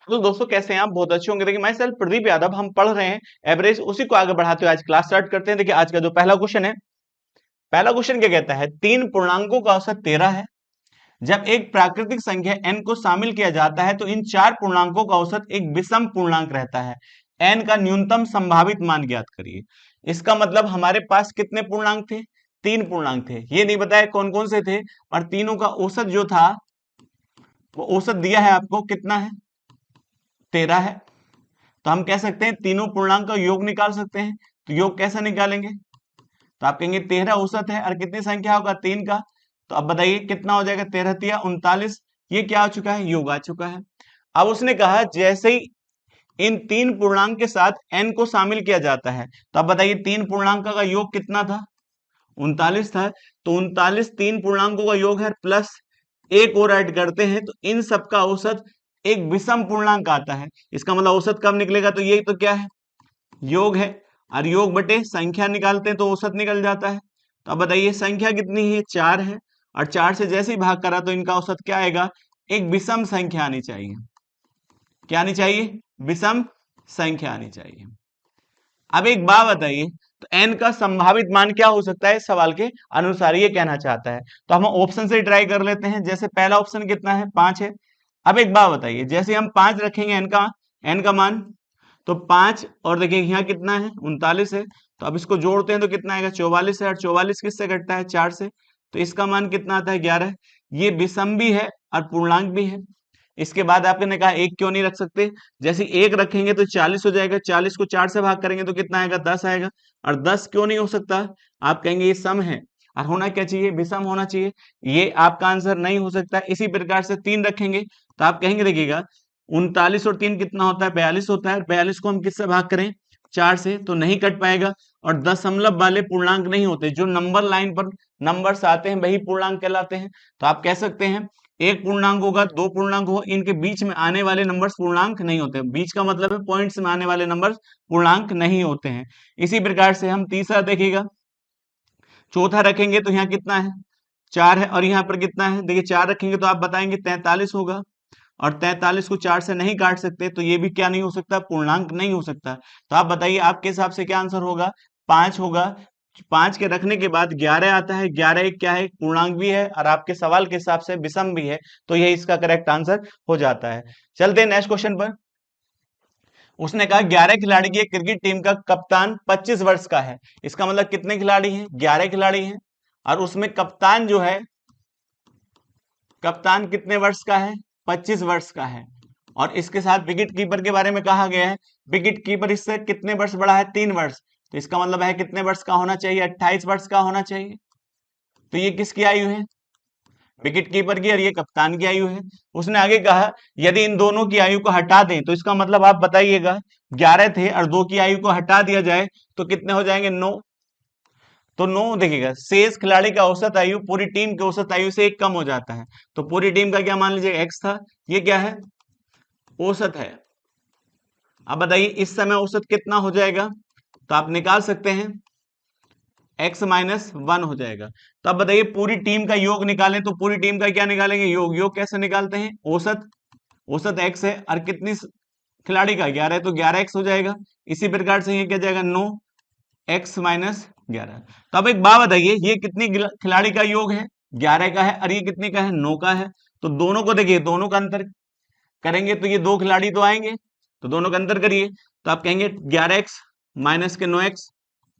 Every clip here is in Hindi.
तो दोस्तों कैसे हैं आप? बहुत अच्छे होंगे। देखिए मैं सेल्फ प्रदीप यादव, हम पढ़ रहे हैं एवरेज, उसी को आगे बढ़ाते हुए आज क्लास स्टार्ट करते हैं। देखिए आज का जो पहला क्वेश्चन है, पहला क्वेश्चन क्या कहता है, तीन पूर्णांकों का औसत 13 है। जब एक प्राकृतिक संख्या n को शामिल किया जाता है तो इन चार पूर्णांकों का औसत एक विषम पूर्णांक रहता है। n का न्यूनतम संभावित मान ज्ञात करिए। इसका मतलब हमारे पास कितने पूर्णांक थे? तीन पूर्णांक थे। ये नहीं बताया कौन कौन से थे, और तीनों का औसत जो था वो औसत दिया है आपको, कितना है? 13 है। तो हम कह सकते हैं तीनों पूर्णांक का योग निकाल सकते हैं। तो योग कैसे निकालेंगे? तो आप कहेंगे 13 औसत है और कितनी संख्या होगा? तीन का। तो अब बताइए कितना हो जाएगा? 13 तिया 39। ये क्या आ चुका है? योग आ चुका है। अब उसने कहा जैसे ही इन तीन पूर्णांक के साथ n को शामिल किया जाता है, तो अब बताइए तीन पूर्णांक का योग कितना था? 39 था। तो 39 तीन पूर्णांकों का योग है, प्लस एक और ऐड करते हैं तो इन सबका औसत एक विषम पूर्णांक आता है। इसका मतलब औसत कब निकलेगा? तो ये तो क्या है? योग है। और योग बटे संख्या निकालते हैं तो औसत निकल जाता है। तो अब बताइए संख्या कितनी है? 4 है। और 4 से जैसे ही भाग करा तो इनका औसत क्या आएगा? एक विषम संख्या आनी चाहिए। क्या आनी चाहिए? विषम संख्या आनी चाहिए। अब एक बात बताइए, तो n का संभावित मान क्या हो सकता है? सवाल के अनुसार ये कहना चाहता है। तो हम ऑप्शन से ट्राई कर लेते हैं। जैसे पहला ऑप्शन कितना है? 5 है। अब एक बात बताइए, जैसे हम 5 रखेंगे n का मान, तो 5 और देखिए यहाँ कितना है? 39 है। तो अब इसको जोड़ते हैं तो कितना आएगा? 44 है। और 44 किससे घटता है? 4 से। तो इसका मान कितना आता है? 11। ये विषम भी है और पूर्णांक भी है। इसके बाद आपने कहा एक क्यों नहीं रख सकते? जैसे एक रखेंगे तो 40 हो जाएगा, 40 को 4 से भाग करेंगे तो कितना आएगा? 10 आएगा। और 10 क्यों नहीं हो सकता? आप कहेंगे ये सम है और होना क्या चाहिए? विषम होना चाहिए। ये आपका आंसर नहीं हो सकता। इसी प्रकार से 3 रखेंगे तो आप कहेंगे, देखिएगा 39 और 3 कितना होता है? 42 होता है। 42 को हम किससे भाग करें? 4 से, तो नहीं कट पाएगा। और दशमलव वाले पूर्णांक नहीं होते, जो नंबर लाइन पर नंबर्स आते हैं वही पूर्णांक कहलाते हैं। तो आप कह सकते हैं एक पूर्णांक होगा, दो पूर्णांक होगा, इनके बीच में आने वाले नंबर्स पूर्णांक नहीं होते। बीच का मतलब है पॉइंट्स में आने वाले नंबर्स पूर्णांक नहीं होते हैं। इसी प्रकार से हम तीसरा देखिएगा, चौथा रखेंगे तो यहाँ कितना है? 4 है। और यहाँ पर कितना है? देखिए 4 रखेंगे तो आप बताएंगे 43 होगा। और 43 को 4 से नहीं काट सकते, तो ये भी क्या नहीं हो सकता? पूर्णांक नहीं हो सकता। तो आप बताइए आपके हिसाब से क्या आंसर होगा? 5 होगा। 5 के रखने के बाद 11 आता है। 11 एक क्या है? पूर्णांक भी है और आपके सवाल के हिसाब से विषम भी है। तो यही इसका करेक्ट आंसर हो जाता है। चलते हैं नेक्स्ट क्वेश्चन पर। उसने कहा 11 खिलाड़ी की एक क्रिकेट टीम का कप्तान 25 वर्ष का है। इसका मतलब कितने खिलाड़ी हैं? 11 खिलाड़ी हैं। और उसमें कप्तान जो है, कप्तान कितने वर्ष का है? 25 वर्ष का है। और इसके साथ विकेट कीपर के बारे में कहा गया है, विकेट कीपर इससे कितने वर्ष बड़ा है? 3 वर्ष। तो इसका मतलब है कितने वर्ष का होना चाहिए? 28 वर्ष का होना चाहिए। तो ये किसकी आयु है? विकेट कीपर की, और ये कप्तान की आयु है। उसने आगे कहा यदि इन दोनों की आयु को हटा दें, तो इसका मतलब आप बताइएगा 11 थे और 2 की आयु को हटा दिया जाए तो कितने हो जाएंगे? 9। तो 9 देखिएगा, शेष खिलाड़ी का औसत आयु पूरी टीम के औसत आयु से एक कम हो जाता है। तो पूरी टीम का क्या मान लीजिए? x था। ये क्या है? औसत है। अब बताइए इस समय औसत कितना हो जाएगा? तो आप निकाल सकते हैं, x-1 हो जाएगा। तो अब बताइए पूरी टीम का योग निकालें, तो पूरी टीम का क्या निकालेंगे? योग। योग कैसे निकालते हैं? औसत। औसत x है और कितनी खिलाड़ी का? 11 है, तो 11x हो जाएगा। इसी प्रकार से ये क्या जाएगा? 9 x-11। तो अब एक बात बताइए, ये कितनी खिलाड़ी का योग है? 11 का है। और ये कितने का है? 9 का है। तो दोनों को देखिए, दोनों का अंतर करेंगे तो ये दो खिलाड़ी तो आएंगे। तो दोनों का अंतर करिए तो आप कहेंगे 11x माइनस के 9x,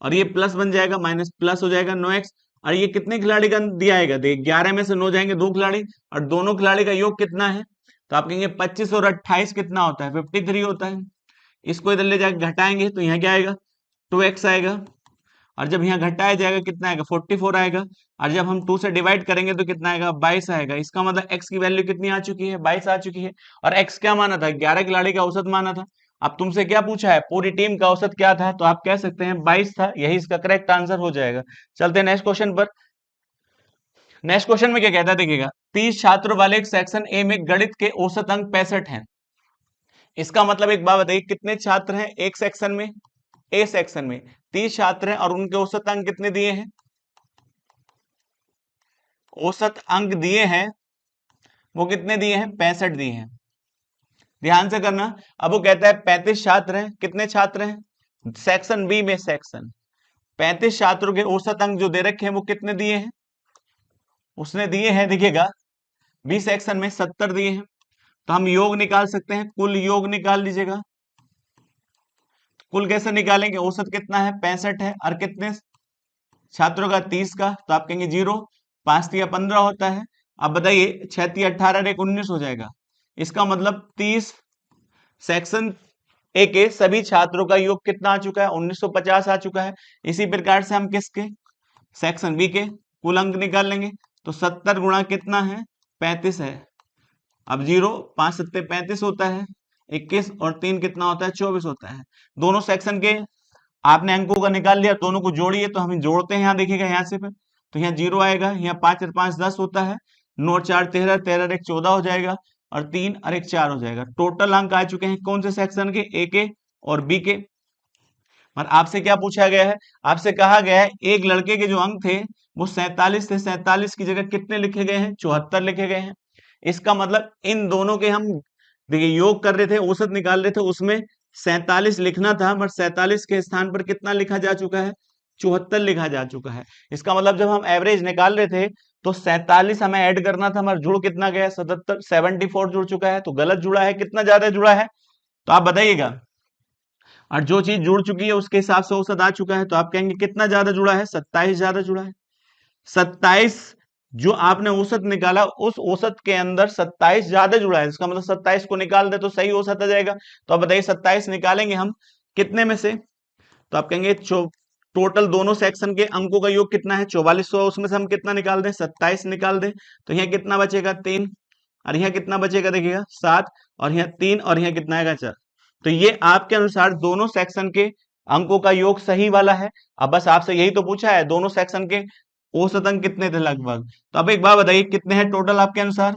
और ये प्लस बन जाएगा, माइनस प्लस हो जाएगा 9x। और ये कितने खिलाड़ी का दिया आएगा? देखिए 11 में से 9 जाएंगे, दो खिलाड़ी, और दोनों खिलाड़ी का योग कितना है? तो आप कहेंगे 25 और 28 कितना होता है? 53 होता है। इसको इधर ले जाकर घटाएंगे तो यहाँ क्या आएगा? 2x आएगा। और जब यहाँ घटाया जाएगा कितना आएगा? 44 आएगा। और जब हम 2 से डिवाइड करेंगे तो कितना आएगा? 22 आएगा। इसका मतलब x की वैल्यू कितनी आ चुकी है? 22 आ चुकी है। और x क्या माना था? 11 खिलाड़ी का औसत माना था। अब तुमसे क्या पूछा है? पूरी टीम का औसत क्या था? तो आप कह सकते हैं 22 था। यही इसका करेक्ट आंसर हो जाएगा। चलते हैं नेक्स्ट क्वेश्चन पर। नेक्स्ट क्वेश्चन में क्या कहता है देखिएगा, 30 छात्रों वाले एक सेक्शन ए में गणित के औसत अंक 65 हैं। इसका मतलब एक बात बताइए, कितने छात्र हैं एक सेक्शन में? ए सेक्शन में 30 छात्र हैं और उनके औसत अंक कितने दिए हैं? औसत अंक दिए हैं, वो कितने दिए हैं? 65 दिए हैं। ध्यान से करना। अब वो कहता है 35 छात्र हैं, कितने छात्र हैं सेक्शन बी में, सेक्शन 35 छात्रों के औसत अंक जो दे रखे हैं वो कितने दिए हैं, उसने दिए हैं देखिएगा बी सेक्शन में 70 दिए हैं। तो हम योग निकाल सकते हैं, कुल योग निकाल लीजिएगा। कुल कैसे निकालेंगे, औसत कितना है 65 है, और कितने छात्रों का 30 का, तो आप कहेंगे 0, 5 तिया 15 होता है। अब बताइए 6 तिया 18 एक 19 हो जाएगा। इसका मतलब 30 सेक्शन ए के सभी छात्रों का योग कितना आ चुका है, 1950 आ चुका है। इसी प्रकार से हम किसके, सेक्शन बी के कुल अंक निकाल लेंगे। तो 70 गुणा कितना है 35 है। अब 0, 5 सत्ते 35 होता है, 21 और 3 कितना होता है 24 होता है। दोनों सेक्शन के आपने अंकों का निकाल लिया, दोनों को जोड़िए। तो हम जोड़ते हैं, यहाँ देखिएगा यहाँ से तो यहाँ 0 आएगा, यहाँ 5 और 5 10 होता है, 9 और 4 13, 13 और 1 14 हो जाएगा, और 3 और 1 4 हो जाएगा। टोटल अंक आ चुके हैं कौन से सेक्शन के, ए के और बी के। और आपसे क्या पूछा गया है, आपसे कहा गया है एक लड़के के जो अंक थे वो 47 थे, 47 की जगह कितने लिखे गए हैं, 74 लिखे गए हैं। इसका मतलब इन दोनों के हम देखिए योग कर रहे थे, औसत निकाल रहे थे, उसमें 47 लिखना था, बट 47 के स्थान पर कितना लिखा जा चुका है, 74 लिखा जा चुका है। इसका मतलब जब हम एवरेज निकाल रहे थे तो 47 हमें ऐड करना था, हमारा जुड़ कितना गया 77, 74 जुड़ चुका है। तो गलत जुड़ा है, कितना ज्यादा जुड़ा है तो आप बताइएगा। और जो चीज जुड़ चुकी है उसके हिसाब से औसत आ चुका है, तो आप कहेंगे कितना ज्यादा जुड़ा है, 27 ज्यादा जुड़ा है। 27 जो आपने औसत निकाला उस औसत के अंदर 27 ज्यादा जुड़ा है, इसका मतलब 27 को निकाल दे तो सही औसत आ जाएगा। तो आप बताइए 27 निकालेंगे हम कितने में से, तो आप कहेंगे टोटल दोनों सेक्शन के अंकों का योग कितना है 4400, उसमें से हम कितना निकाल दें 27 निकाल दें। तो यहाँ कितना बचेगा 3, और यहाँ कितना बचेगा देखिएगा 7, और यहाँ 3, और यहाँ कितना आएगा 4। तो ये आपके अनुसार दोनों सेक्शन के अंकों का योग सही वाला है। अब बस आपसे यही तो पूछा है दोनों सेक्शन के औसत अंक कितने थे लगभग। तो अब एक बात बताइए कितने हैं टोटल आपके अनुसार,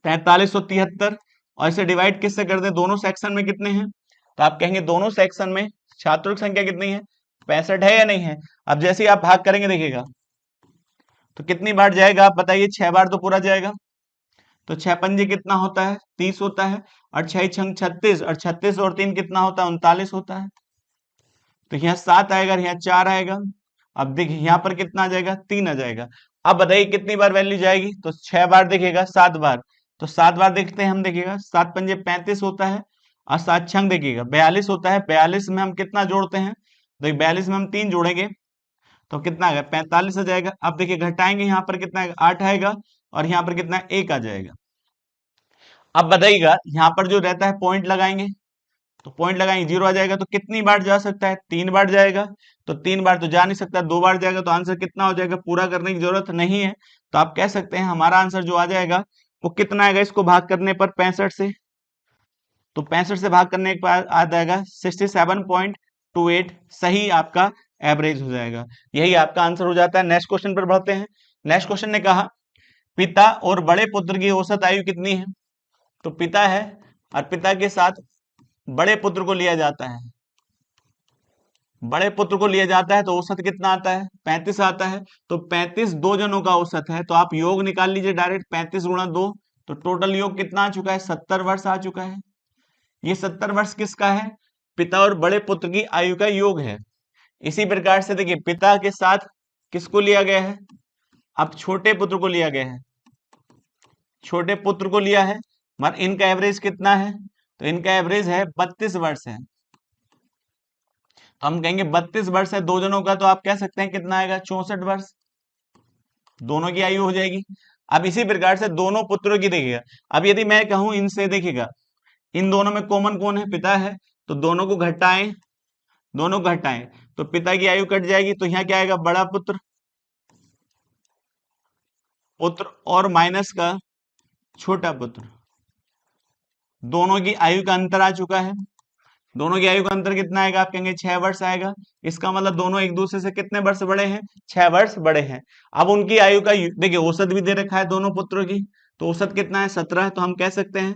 4373। और इसे डिवाइड किससे कर दें, दोनों सेक्शन में कितने हैं, तो आप कहेंगे दोनों सेक्शन में छात्रों की संख्या कितनी है 65 है या नहीं है। अब जैसे ही आप भाग करेंगे देखिएगा तो कितनी बार जाएगा आप बताइए, 6 बार तो पूरा जाएगा। तो 6 पंजे कितना होता है 30 होता है, और 6 छंग 36, और 36 और 3 कितना होता है 39 होता है। तो यहाँ 7 आएगा, यहाँ 4 आएगा। अब देखिए यहाँ पर कितना आ जाएगा 3 आ जाएगा। अब बताइए कितनी बार वैल्यू जाएगी, तो 6 बार देखिएगा 7 बार, तो 7 बार देखते हैं हम, देखिएगा 7 पंजे 35 होता है, और 7 छंग देखिएगा 42 होता है। 42 में हम कितना जोड़ते हैं, देखिए 42 में हम 3 जोड़ेंगे तो कितना आएगा 45 आ जाएगा। अब देखिए घटाएंगे यहाँ पर कितना आएगा 8 आएगा, और यहाँ पर कितना 1 आ जाएगा। अब बताइएगा यहाँ पर जो रहता है पॉइंट लगाएंगे, तो पॉइंट लगाएंगे 0 आ जाएगा। तो कितनी बार जा सकता है 3 बार जाएगा, तो 3 बार तो जा नहीं सकता, 2 बार जाएगा। तो आंसर कितना हो जाएगा, पूरा करने की जरूरत नहीं है। तो आप कह सकते हैं हमारा आंसर जो आ जाएगा वो कितना आएगा, इसको भाग करने पर 65 से, तो 65 से भाग करने के बाद आ जाएगा 67.28, सही आपका एवरेज हो जाएगा। यही आपका आंसर हो जाता है। नेक्स्ट क्वेश्चन पर बढ़ते हैं। नेक्स्ट क्वेश्चन ने कहा पिता और बड़े पुत्र की औसत आयु कितनी है। तो पिता है और पिता के साथ बड़े पुत्र को लिया जाता है, बड़े पुत्र को लिया जाता है तो औसत कितना आता है 35 आता है। तो 35 दो जनों का औसत है, तो आप योग निकाल लीजिए डायरेक्ट, 35 गुणा 2, तो टोटल योग कितना आ चुका है 70 वर्ष आ चुका है। ये 70 वर्ष किसका है, पिता और बड़े पुत्र की आयु का योग है। इसी प्रकार से देखिए पिता के साथ किसको लिया गया है, अब छोटे पुत्र को लिया गया है, छोटे पुत्र को लिया है, मगर इनका एवरेज कितना है, तो इनका एवरेज है 32 वर्ष है। तो हम कहेंगे 32 वर्ष है दो जनों का, तो आप कह सकते हैं कितना आएगा 64 वर्ष, दोनों की आयु हो जाएगी। अब इसी प्रकार से दोनों पुत्रों की देखिएगा, अब यदि मैं कहूं इनसे देखिएगा इन दोनों में कॉमन कौन है, पिता है, तो दोनों को घटाएं, दोनों को घटाएं तो पिता की आयु कट जाएगी। तो यहाँ क्या आएगा, बड़ा पुत्र, पुत्र और माइनस का छोटा पुत्र, दोनों की आयु का अंतर आ चुका है। दोनों की आयु का अंतर कितना आएगा, आप कहेंगे 6 वर्ष आएगा। इसका मतलब दोनों एक दूसरे से कितने वर्ष बड़े हैं, 6 वर्ष बड़े हैं। अब उनकी आयु का देखिए औसत भी दे रखा है दोनों पुत्रों की, तो औसत कितना है 17। तो हम कह सकते हैं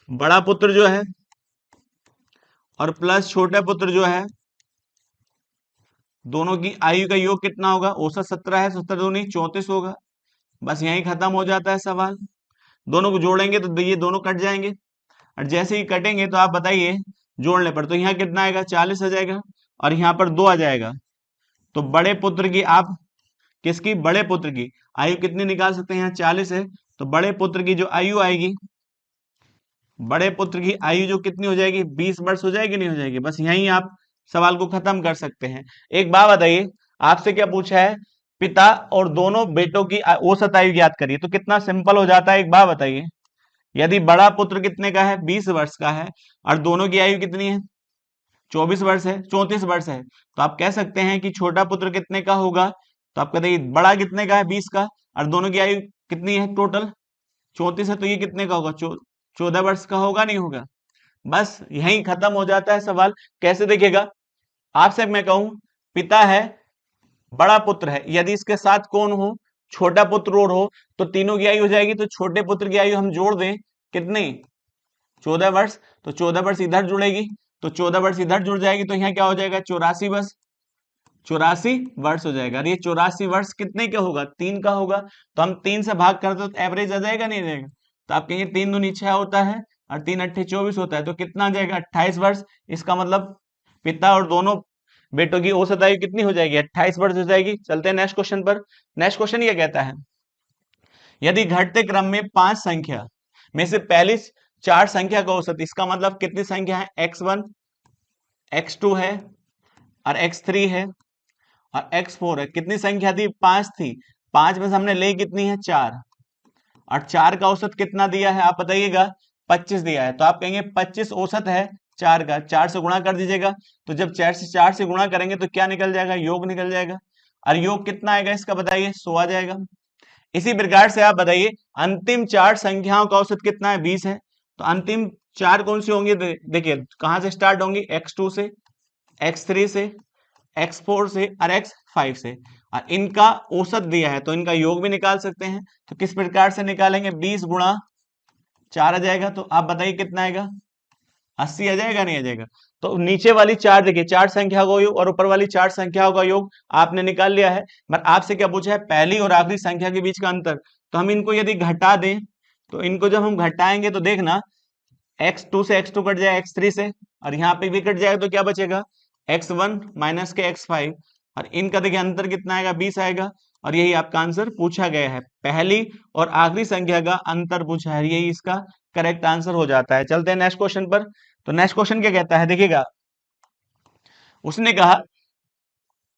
बड़ा पुत्र जो है और प्लस छोटा पुत्र जो है, दोनों की आयु का योग कितना होगा, औसत 17 है, 17 दूनी 34 होगा। बस यहीं खत्म हो जाता है सवाल। दोनों को जोड़ेंगे तो ये दोनों कट जाएंगे, और जैसे ही कटेंगे तो आप बताइए जोड़ने पर, तो यहाँ कितना आएगा 40 आ जाएगा, और यहाँ पर 2 आ जाएगा। तो बड़े पुत्र की आप किसकी, बड़े पुत्र की आयु कितनी निकाल सकते हैं, यहाँ 40 है, तो बड़े पुत्र की जो आयु आएगी, बड़े पुत्र की आयु जो कितनी हो जाएगी, 20 वर्ष हो जाएगी, नहीं हो जाएगी। बस यहीं आप सवाल को खत्म कर सकते हैं। एक बात बताइए, आपसे क्या पूछा है, पिता और दोनों बेटों की औसत आयु ज्ञात करिए, तो कितना सिंपल हो जाता है। एक बात बताइए, यदि बड़ा पुत्र कितने का है, 20 वर्ष का है, और दोनों की आयु कितनी है, 24 वर्ष है, 34 वर्ष है, तो आप कह सकते हैं कि छोटा पुत्र कितने का होगा, तो आप कहते हैं बड़ा कितने का है, 20 का, और दोनों की आयु कितनी है टोटल 34 है, तो ये कितने का होगा, 14 वर्ष का होगा, नहीं होगा। बस यहीं खत्म हो जाता है सवाल। कैसे देखिएगा, आपसे मैं कहूं पिता है, बड़ा पुत्र है, यदि इसके साथ कौन हो, छोटा पुत्र और हो, तो तीनों की आयु हो जाएगी, तो छोटे पुत्र की आयु हम जोड़ दें कितनी, 14 वर्ष, तो 14 वर्ष इधर जुड़ेगी, तो 14 वर्ष इधर जुड़ जाएगी, तो यहाँ क्या हो जाएगा 84 वर्ष, 84 वर्ष हो जाएगा। और ये 84 वर्ष कितने का होगा, 3 का होगा, तो हम 3 से भाग करते तो एवरेज आ जाएगा, नहीं जाएगा। तो आप कहेंगे 3 दूनी 6 होता है, और 3 अट्ठे 24 होता है, तो कितना आ जाएगा 28 वर्ष। इसका मतलब पिता और दोनों बेटों की औसत आयु कितनी हो जाएगी, 28 वर्ष हो जाएगी। चलते हैं नेक्स्ट क्वेश्चन पर। नेक्स्ट क्वेश्चन ये कहता है, यदि घटते क्रम में 5 संख्या में से पहली 4 संख्या का औसत, इसका मतलब कितनी संख्या है, x1 x2 है और x3 है और x4 है। कितनी संख्या थी, 5 थी, 5 में से हमने ले कितनी है 4, और 4 का औसत कितना दिया है आप बताइएगा, 25 दिया है। तो आप कहेंगे 25 औसत है 4 का, 4 से गुणा कर दीजिएगा, तो जब 4 से गुणा करेंगे तो क्या निकल जाएगा, योग निकल जाएगा। और योग कितना आएगा इसका बताइए, 100 आ जाएगा। इसी प्रकार से आप बताइए अंतिम 4 संख्याओं का औसत कितना है, 20 है। तो अंतिम 4 कौन सी होंगी, देखिए कहां से स्टार्ट होंगी, x2 से, x3 से, x4 से और x5 से, और इनका औसत दिया है, तो इनका योग भी निकाल सकते हैं। तो किस प्रकार से निकालेंगे, 20 गुणा 4 आ जाएगा, तो आप बताइए कितना आएगा, 80 आ जाएगा, नहीं आ जाएगा। तो नीचे वाली 4 देखिए, 4 संख्या का योग और ऊपर वाली 4 संख्याओं का योग आपने निकाल लिया है। बट आपसे क्या पूछा है, पहली और आखिरी संख्या के बीच का अंतर। तो हम इनको यदि घटा दें, तो इनको जब हम घटाएंगे तो देखना x2 से x2 कट जाए x3 से, और यहाँ पे भी कट जाएगा, तो क्या बचेगा, x1 माइनस के x5, और इनका देखिए अंतर कितना आएगा, 20 आएगा। और यही आपका आंसर पूछा गया है, पहली और आखिरी संख्या का अंतर पूछा है, यही इसका करेक्ट आंसर हो जाता है। चलते हैं नेक्स्ट क्वेश्चन पर। तो नेक्स्ट क्वेश्चन क्या कहता है, देखिएगा उसने कहा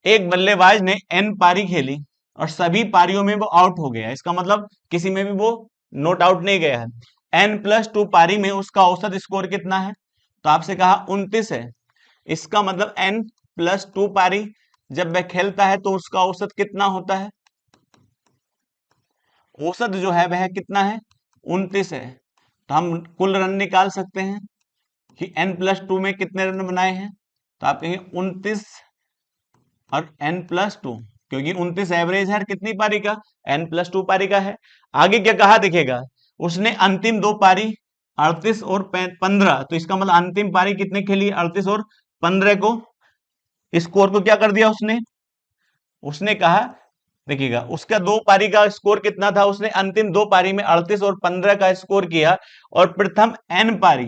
एक बल्लेबाज ने n पारी खेली और सभी पारियों में वो आउट हो गया, इसका मतलब किसी में भी वो नॉट आउट नहीं गया है। n+2 पारी में उसका औसत स्कोर कितना है, तो आपसे कहा 29 है। इसका मतलब n+2 पारी जब वह खेलता है तो उसका औसत कितना होता है, औसत जो है वह कितना है, 29 है। तो हम कुल रन निकाल सकते हैं कि n+2 में कितने रन बनाए हैं, तो आप कहेंगे 29 और n+2, क्योंकि 29 एवरेज है कितनी पारी का, n+2 पारी का है। आगे क्या कहा देखिएगा, उसने अंतिम 2 पारी 38 और 15, तो इसका मतलब अंतिम पारी कितने खेली, 38 और 15 को स्कोर को क्या कर दिया उसने, उसने कहा देखिएगा उसका 2 पारी का स्कोर कितना था, उसने अंतिम 2 पारी में 38 और 15 का स्कोर किया, और प्रथम n पारी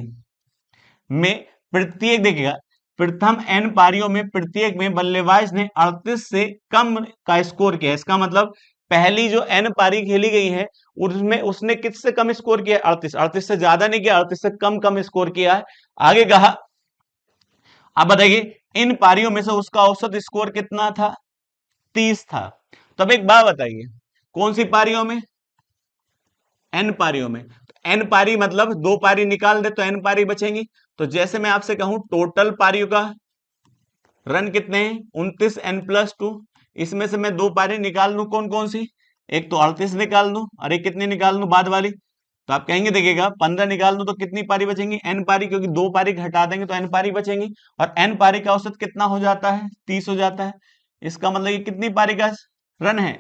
में प्रत्येक देखिएगा, प्रथम n पारियों में प्रत्येक में बल्लेबाज ने 38 से कम का स्कोर किया। इसका मतलब पहली जो n पारी खेली गई है उसमें उसने किससे कम स्कोर किया, 38, 38 से ज्यादा नहीं किया, 38 से कम कम स्कोर किया है। आगे कहा आप बताइए इन पारियों में से उसका औसत स्कोर कितना था, 30 था। तब एक बात बताइए कौन सी पारियों में, n पारियों में। n पारी मतलब 2 पारी निकाल दे तो n पारी बचेंगी। तो जैसे मैं आपसे कहूं टोटल पारियों का रन कितने हैं, 29 n+2, इसमें से मैं 2 पारी निकाल लूं कौन कौन सी, एक तो 38 निकाल दूं और एक कितनी निकाल लूं बाद वाली, तो आप कहेंगे देखिएगा 15 निकाल दूं तो कितनी पारी बचेंगी, n पारी, क्योंकि 2 पारी घटा देंगे तो n पारी बचेंगी, और n पारी का औसत कितना हो जाता है, 30 हो जाता है। इसका मतलब ये कितनी पारी का रन है,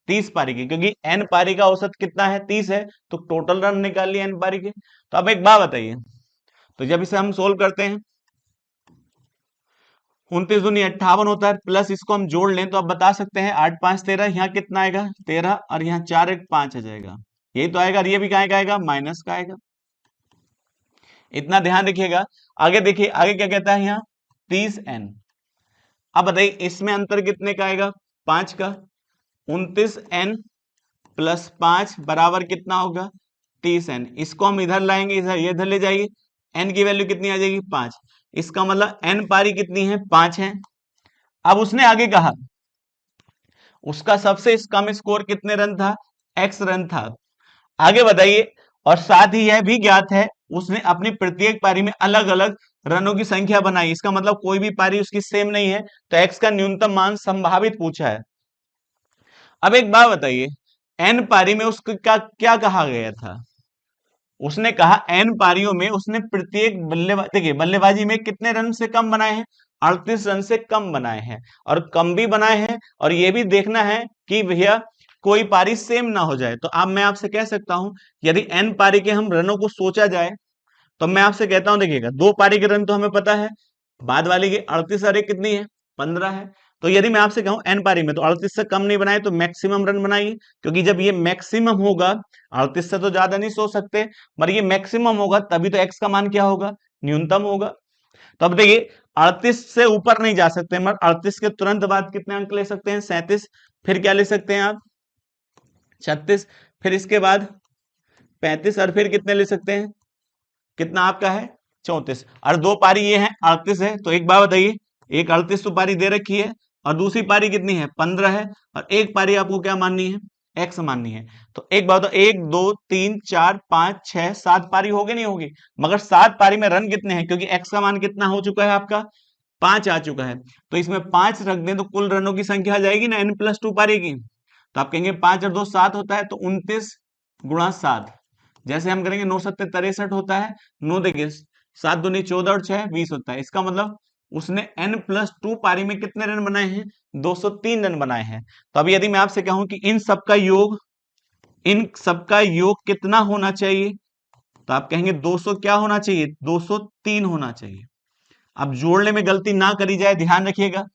30 पारी की, क्योंकि n पारी का औसत कितना है, 30 है, तो टोटल रन निकाल लिए n पारी के। तो अब एक बात बताइए, तो जब इसे हम सोल्व करते हैं 29 दूनी 58 होता है, प्लस इसको हम जोड़ लें तो आप बता सकते हैं 8 5 13, यहाँ कितना आएगा 13, और यहाँ 4 1 5 आ जाएगा। यही तो आएगा, और ये भी कहाँ का आएगा, माइनस का आएगा। इतना ध्यान रखिएगा। आगे देखिए, आगे क्या कहता है यहाँ, 30n। अब बताइए इसमें अंतर कितने का आएगा, 5 का। 29n प्लस 5 बराबर कितना होगा, 30n। इसको हम इधर लाएंगे, इधर ये इधर ले जाइए, n की वैल्यू कितनी आ जाएगी, 5। इसका मतलब n पारी कितनी है, 5 है। अब उसने आगे कहा उसका सबसे कम स्कोर कितने रन था, x रन था। आगे बताइए, और साथ ही यह भी ज्ञात है उसने अपनी प्रत्येक पारी में अलग अलग रनों की संख्या बनाई। इसका मतलब कोई भी पारी उसकी सेम नहीं है, तो x का न्यूनतम मान संभावित पूछा है। अब एक बात बताइए, n पारी में उसका क्या कहा गया था, उसने कहा n पारियों में उसने प्रत्येक देखिए बल्लेबाजी में कितने रन से कम बनाए हैं, 38 रन से कम बनाए हैं, और कम भी बनाए हैं, और ये भी देखना है कि भैया कोई पारी सेम ना हो जाए। तो अब मैं आपसे कह सकता हूं, यदि n पारी के हम रनों को सोचा जाए, तो मैं आपसे कहता हूं, देखिएगा 2 पारी के रन तो हमें पता है, बाद वाली की 38 अरे कितनी है, 15 है। तो यदि मैं आपसे कहूं n पारी में तो 38 से कम नहीं बनाए तो मैक्सिमम रन बनाइए, क्योंकि जब ये मैक्सिमम होगा, 38 से तो ज्यादा नहीं सोच सकते, मगर ये मैक्सिमम होगा तभी तो x का मान क्या होगा, न्यूनतम होगा। तो अब देखिए 38 से ऊपर नहीं जा सकते, मगर 38 के तुरंत बाद कितने अंक ले सकते हैं, 37। फिर क्या ले सकते हैं आप, 36। फिर इसके बाद 35, और फिर कितने ले सकते हैं, कितना आपका है, 34। और 2 पारी ये है, 38 है। तो एक बात बताइए, एक 38 तो पारी दे रखी है, और दूसरी पारी कितनी है, 15 है, और एक पारी आपको क्या माननी है, x माननी है। तो एक बात बताओ, 1 2 3 4 5 6 7 पारी होगी नहीं होगी, मगर 7 पारी में रन कितने हैं, क्योंकि x का मान कितना हो चुका है आपका, 5 आ चुका है। तो इसमें 5 रख दें तो कुल रनों की संख्या आ जाएगी ना n+2 पारी की। तो आप कहेंगे 5 और 2 7 होता है, तो 29 गुणा 7, जैसे हम करेंगे 9 7 63 होता है, 9 देखिए 7 दूनी 14 और 6 20 होता है। इसका मतलब उसने n+2 पारी में कितने रन बनाए हैं, 203 रन बनाए हैं। तो अभी यदि मैं आपसे कहूं कि इन सबका योग कितना होना चाहिए, तो आप कहेंगे 200 क्या होना चाहिए, 203 होना चाहिए। अब जोड़ने में गलती ना करी जाए, ध्यान रखिएगा।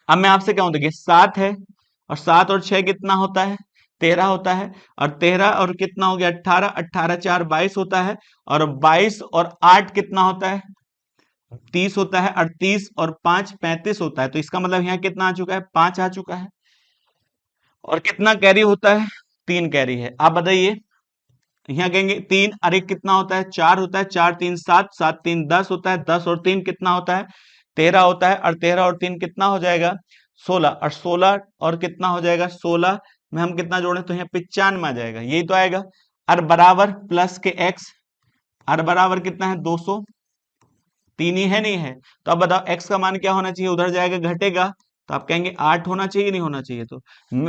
अब मैं आपसे कहूं, देखिए 7 है, और 7 और 6 कितना होता है, 13 होता है, और 13 और कितना हो गया, 18, 18 4 22 होता है, और 22 और 8 कितना होता है, 30 होता है, और 30 और 5 35 होता है। तो इसका मतलब यहाँ कितना आ चुका है, 5 आ चुका है। और कितना कैरी होता है, 3 कैरी है। आप बताइए, यहाँ कहेंगे 3, अरे कितना होता है, 4 होता है, 4 3 7, 7 3 10 होता है, 10 और 3 कितना होता है, 13 होता है, और 13 और 3 कितना हो जाएगा, 16, और 16 और कितना हो जाएगा, 16 में हम कितना जोड़े तो यहाँ 95 आ जाएगा, यही तो आएगा। और बराबर प्लस के x, और बराबर कितना है, 200, 3 ही है नहीं है। तो अब बताओ x का मान क्या होना चाहिए, उधर जाएगा घटेगा, तो आप कहेंगे 8 होना चाहिए, नहीं होना चाहिए। तो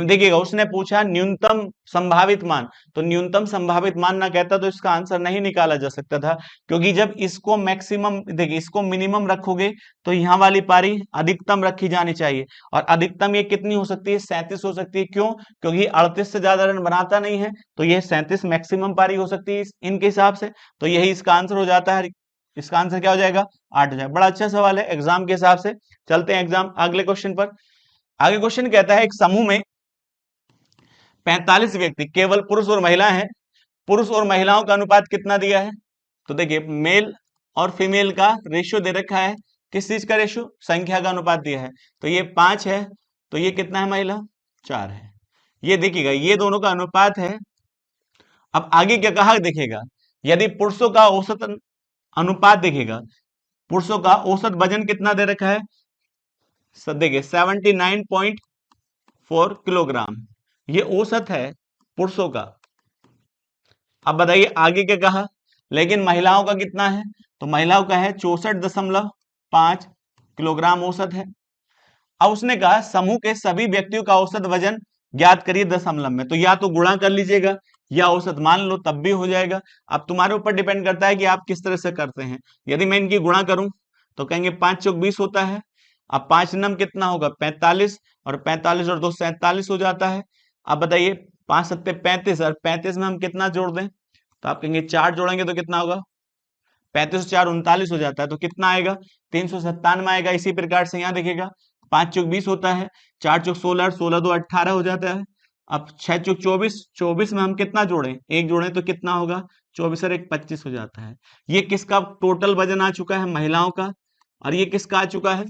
देखिएगा उसने पूछा न्यूनतम संभावित मान, तो न्यूनतम संभावित मान ना कहता तो इसका आंसर नहीं निकाला जा सकता था, क्योंकि जब इसको मैक्सिमम, देखिए इसको मिनिमम रखोगे तो यहाँ वाली पारी अधिकतम रखी जानी चाहिए, और अधिकतम ये कितनी हो सकती है, 37 हो सकती है। क्यों, क्योंकि 38 से ज्यादा रन बनाता नहीं है, तो ये 37 मैक्सिमम पारी हो सकती है इनके हिसाब से। तो यही इसका आंसर हो जाता है, इसका आंसर क्या हो जाएगा, 8 हो जाएगा। बड़ा अच्छा सवाल है एग्जाम के हिसाब से। चलते हैं एग्जाम अगले क्वेश्चन पर। आगे क्वेश्चन कहता है, एक समूह में 45 व्यक्ति, केवल पुरुष और महिला हैं, पुरुष और महिलाओं का अनुपात कितना दिया है। तो देखिए मेल और फीमेल का रेशियो दे रखा है, किस चीज का रेशियो, संख्या का अनुपात दिया है। तो ये 5 है, तो ये कितना है, महिला 4 है। ये देखिएगा ये दोनों का अनुपात है। अब आगे क्या कहा, देखिएगा यदि पुरुषों का औसत अनुपात, देखिएगा पुरुषों का औसत वजन कितना दे रखा है, देखिए 79.4 किलोग्राम, ये औसत है पुरुषों का। अब बताइए आगे क्या कहा, लेकिन महिलाओं का कितना है, तो महिलाओं का है 64.5 किलोग्राम औसत है। अब उसने कहा समूह के सभी व्यक्तियों का औसत वजन ज्ञात करिए दशमलव में। तो या तो गुणा कर लीजिएगा या औसत मान लो, तब भी हो जाएगा। अब तुम्हारे ऊपर डिपेंड करता है कि आप किस तरह से करते हैं। यदि मैं इनकी गुणा करूं तो कहेंगे 5 चौक 20 होता है। अब 5 नम कितना होगा, 45, और 45 और 2 47 हो जाता है। अब बताइए 5 सत्ते 35, और 35 में हम कितना जोड़ दें, तो आप कहेंगे 4 जोड़ेंगे तो कितना होगा, 35 4 39 हो जाता है। तो कितना आएगा, 397 आएगा। इसी प्रकार से यहाँ देखिएगा 5 चौक 20 होता है, 4 चौक 16, 16 2 18 हो जाता है, अब 6 चौक 24, 24 में हम कितना जोड़ें, एक जोड़ें तो कितना होगा, 24 और एक 25 हो जाता है। ये किसका टोटल वजन आ चुका है, महिलाओं का, और ये किसका आ चुका है,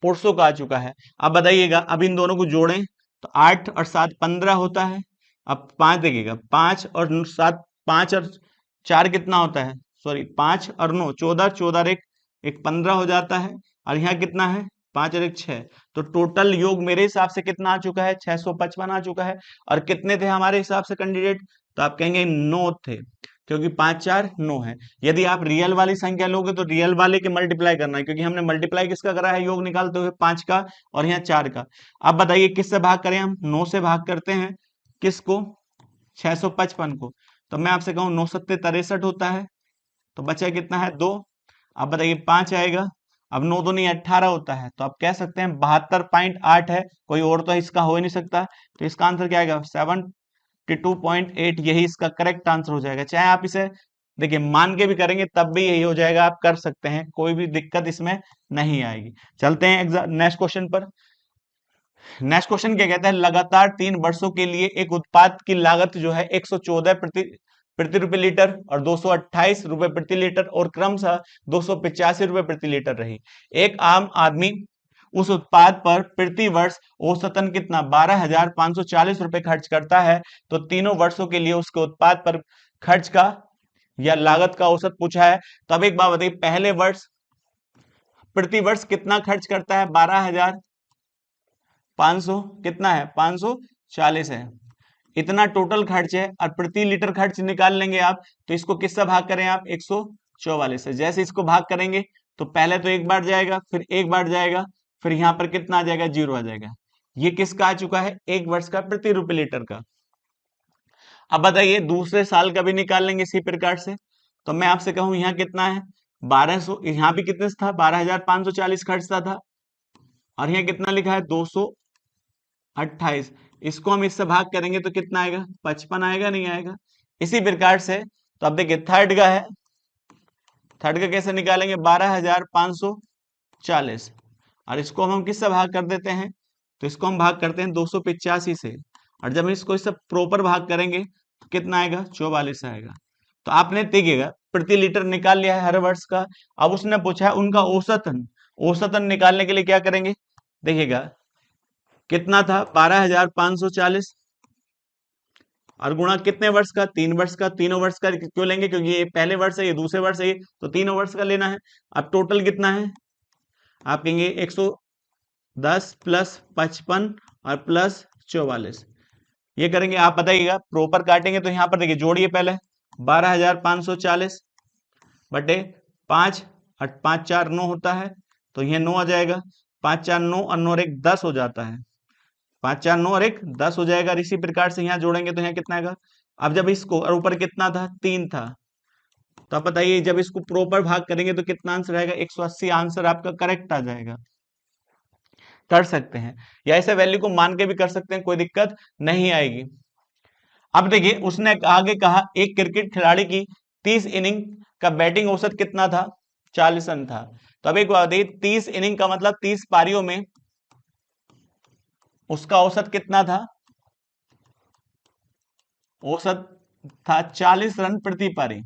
पुरुषों का आ चुका है। अब बताइएगा, अब इन दोनों को जोड़ें तो 8 और 7 15 होता है। अब 5 देखिएगा, 5 और 7, 5 और 4 कितना होता है, सॉरी 5 और 9 14, 14 और एक 15 हो जाता है। और यहाँ कितना है, 5 और एक 6, तो टोटल योग मेरे हिसाब से कितना आ चुका है, 655 आ चुका है। और कितने थे हमारे हिसाब से कैंडिडेट, तो आप कहेंगे 9 थे, क्योंकि 5 4 9 है। यदि आप रियल वाली संख्या लोगे तो रियल वाले के मल्टीप्लाई करना है, क्योंकि हमने मल्टीप्लाई किसका करा है, योग निकालते हुए 5 का और यहाँ 4 का। अब बताइए किससे भाग करें, हम 9 से भाग करते हैं, किसको, 655 को। तो मैं आपसे कहूं 9 सत्ते 63 होता है, तो बचा कितना है, 2। अब बताइए 5 आएगा, अब 9 दूनी 18 होता है, तो आप कह सकते हैं 72.8 है, कोई और तो इसका हो ही नहीं सकता। तो इसका आंसर क्या आएगा, 72.8, यही इसका करेक्ट आंसर हो जाएगा। चाहे आप इसे देखिए मान के भी करेंगे तब भी यही हो जाएगा, आप कर सकते हैं, कोई भी दिक्कत इसमें नहीं आएगी। चलते हैं एग्जाम नेक्स्ट क्वेश्चन पर। नेक्स्ट क्वेश्चन क्या कहता है, लगातार 3 वर्षों के लिए एक उत्पाद की लागत जो है 114 प्रति रुपए लीटर और 228 रुपए प्रति लीटर और क्रमशः 285 रुपए प्रति लीटर रही। एक आम आदमी उस उत्पाद पर प्रति वर्ष औसतन कितना 12,540 रुपए खर्च करता है, तो तीनों वर्षों के लिए उसके उत्पाद पर खर्च का या लागत का औसत पूछा है। तो अब एक बात बताइए, पहले वर्ष प्रति वर्ष कितना खर्च करता है, 12,500 कितना है, 540 है, इतना टोटल खर्च है। और प्रति लीटर खर्च निकाल लेंगे आप, तो इसको किससे भाग करें आप, 144 से। जैसे इसको भाग करेंगे तो पहले तो एक बार जाएगा, फिर एक बार जाएगा, फिर यहां पर कितना आ जाएगा, 0 आ जाएगा। ये किसका आ चुका है, एक वर्ष का प्रति रुपए लीटर का। अब बताइए दूसरे साल का भी निकाल लेंगे इसी प्रकार से। तो मैं आपसे कहूं यहाँ कितना है, 1200, यहाँ भी कितने से था, 12,540 खर्चता था, और यहाँ कितना लिखा है, 228। इसको हम इससे भाग करेंगे तो कितना आएगा, 55 आएगा, नहीं आएगा। इसी प्रकार से तो अब देखिए थर्ड का है, थर्ड का कैसे निकालेंगे, 12,540, और इसको हम किससे भाग कर देते हैं, तो इसको हम भाग करते हैं 285 से, और जब इसको इससे प्रॉपर भाग करेंगे तो कितना आएगा, 44 आएगा। तो आपने देखिएगा प्रति लीटर निकाल लिया है हर वर्ष का। अब उसने पूछा है उनका औसतन, औसतन निकालने के लिए क्या करेंगे, देखिएगा कितना था, 12,540 और गुणा कितने वर्ष का, 3 वर्ष का। तीनों वर्ष का क्यों लेंगे, क्योंकि ये पहले वर्ष है, ये दूसरे वर्ष है, तो तीनों वर्ष का लेना है। अब टोटल कितना है, आप कहेंगे 110 प्लस 55 और प्लस 44, ये करेंगे। आप बताइएगा प्रॉपर काटेंगे तो यहाँ पर देखिए जोड़िए पहले, 12,540 बटे 5 और 5 4 9 होता है, तो यह 9 आ जाएगा। 5 4 9 और 9 और 1 10 हो जाता है, 5 4 9 और 1 10 हो जाएगा। इसी प्रकार से यहाँ जोड़ेंगे तो यहाँ कितना आएगा। अब जब इसको, और ऊपर कितना था, 3 था, तो आप बताइए जब इसको प्रॉपर भाग करेंगे तो कितना आंसर आएगा, 180 आंसर आपका करेक्ट आ जाएगा। कर सकते हैं, या ऐसे वैल्यू को मान के भी कर सकते हैं, कोई दिक्कत नहीं आएगी। अब देखिए उसने आगे कहा एक क्रिकेट खिलाड़ी की 30 इनिंग का बैटिंग औसत कितना था, 40 रन था। तो अब एक बात बताइए, 30 इनिंग का मतलब 30 पारियों में उसका औसत कितना था, औसत था 40 रन प्रति पारी।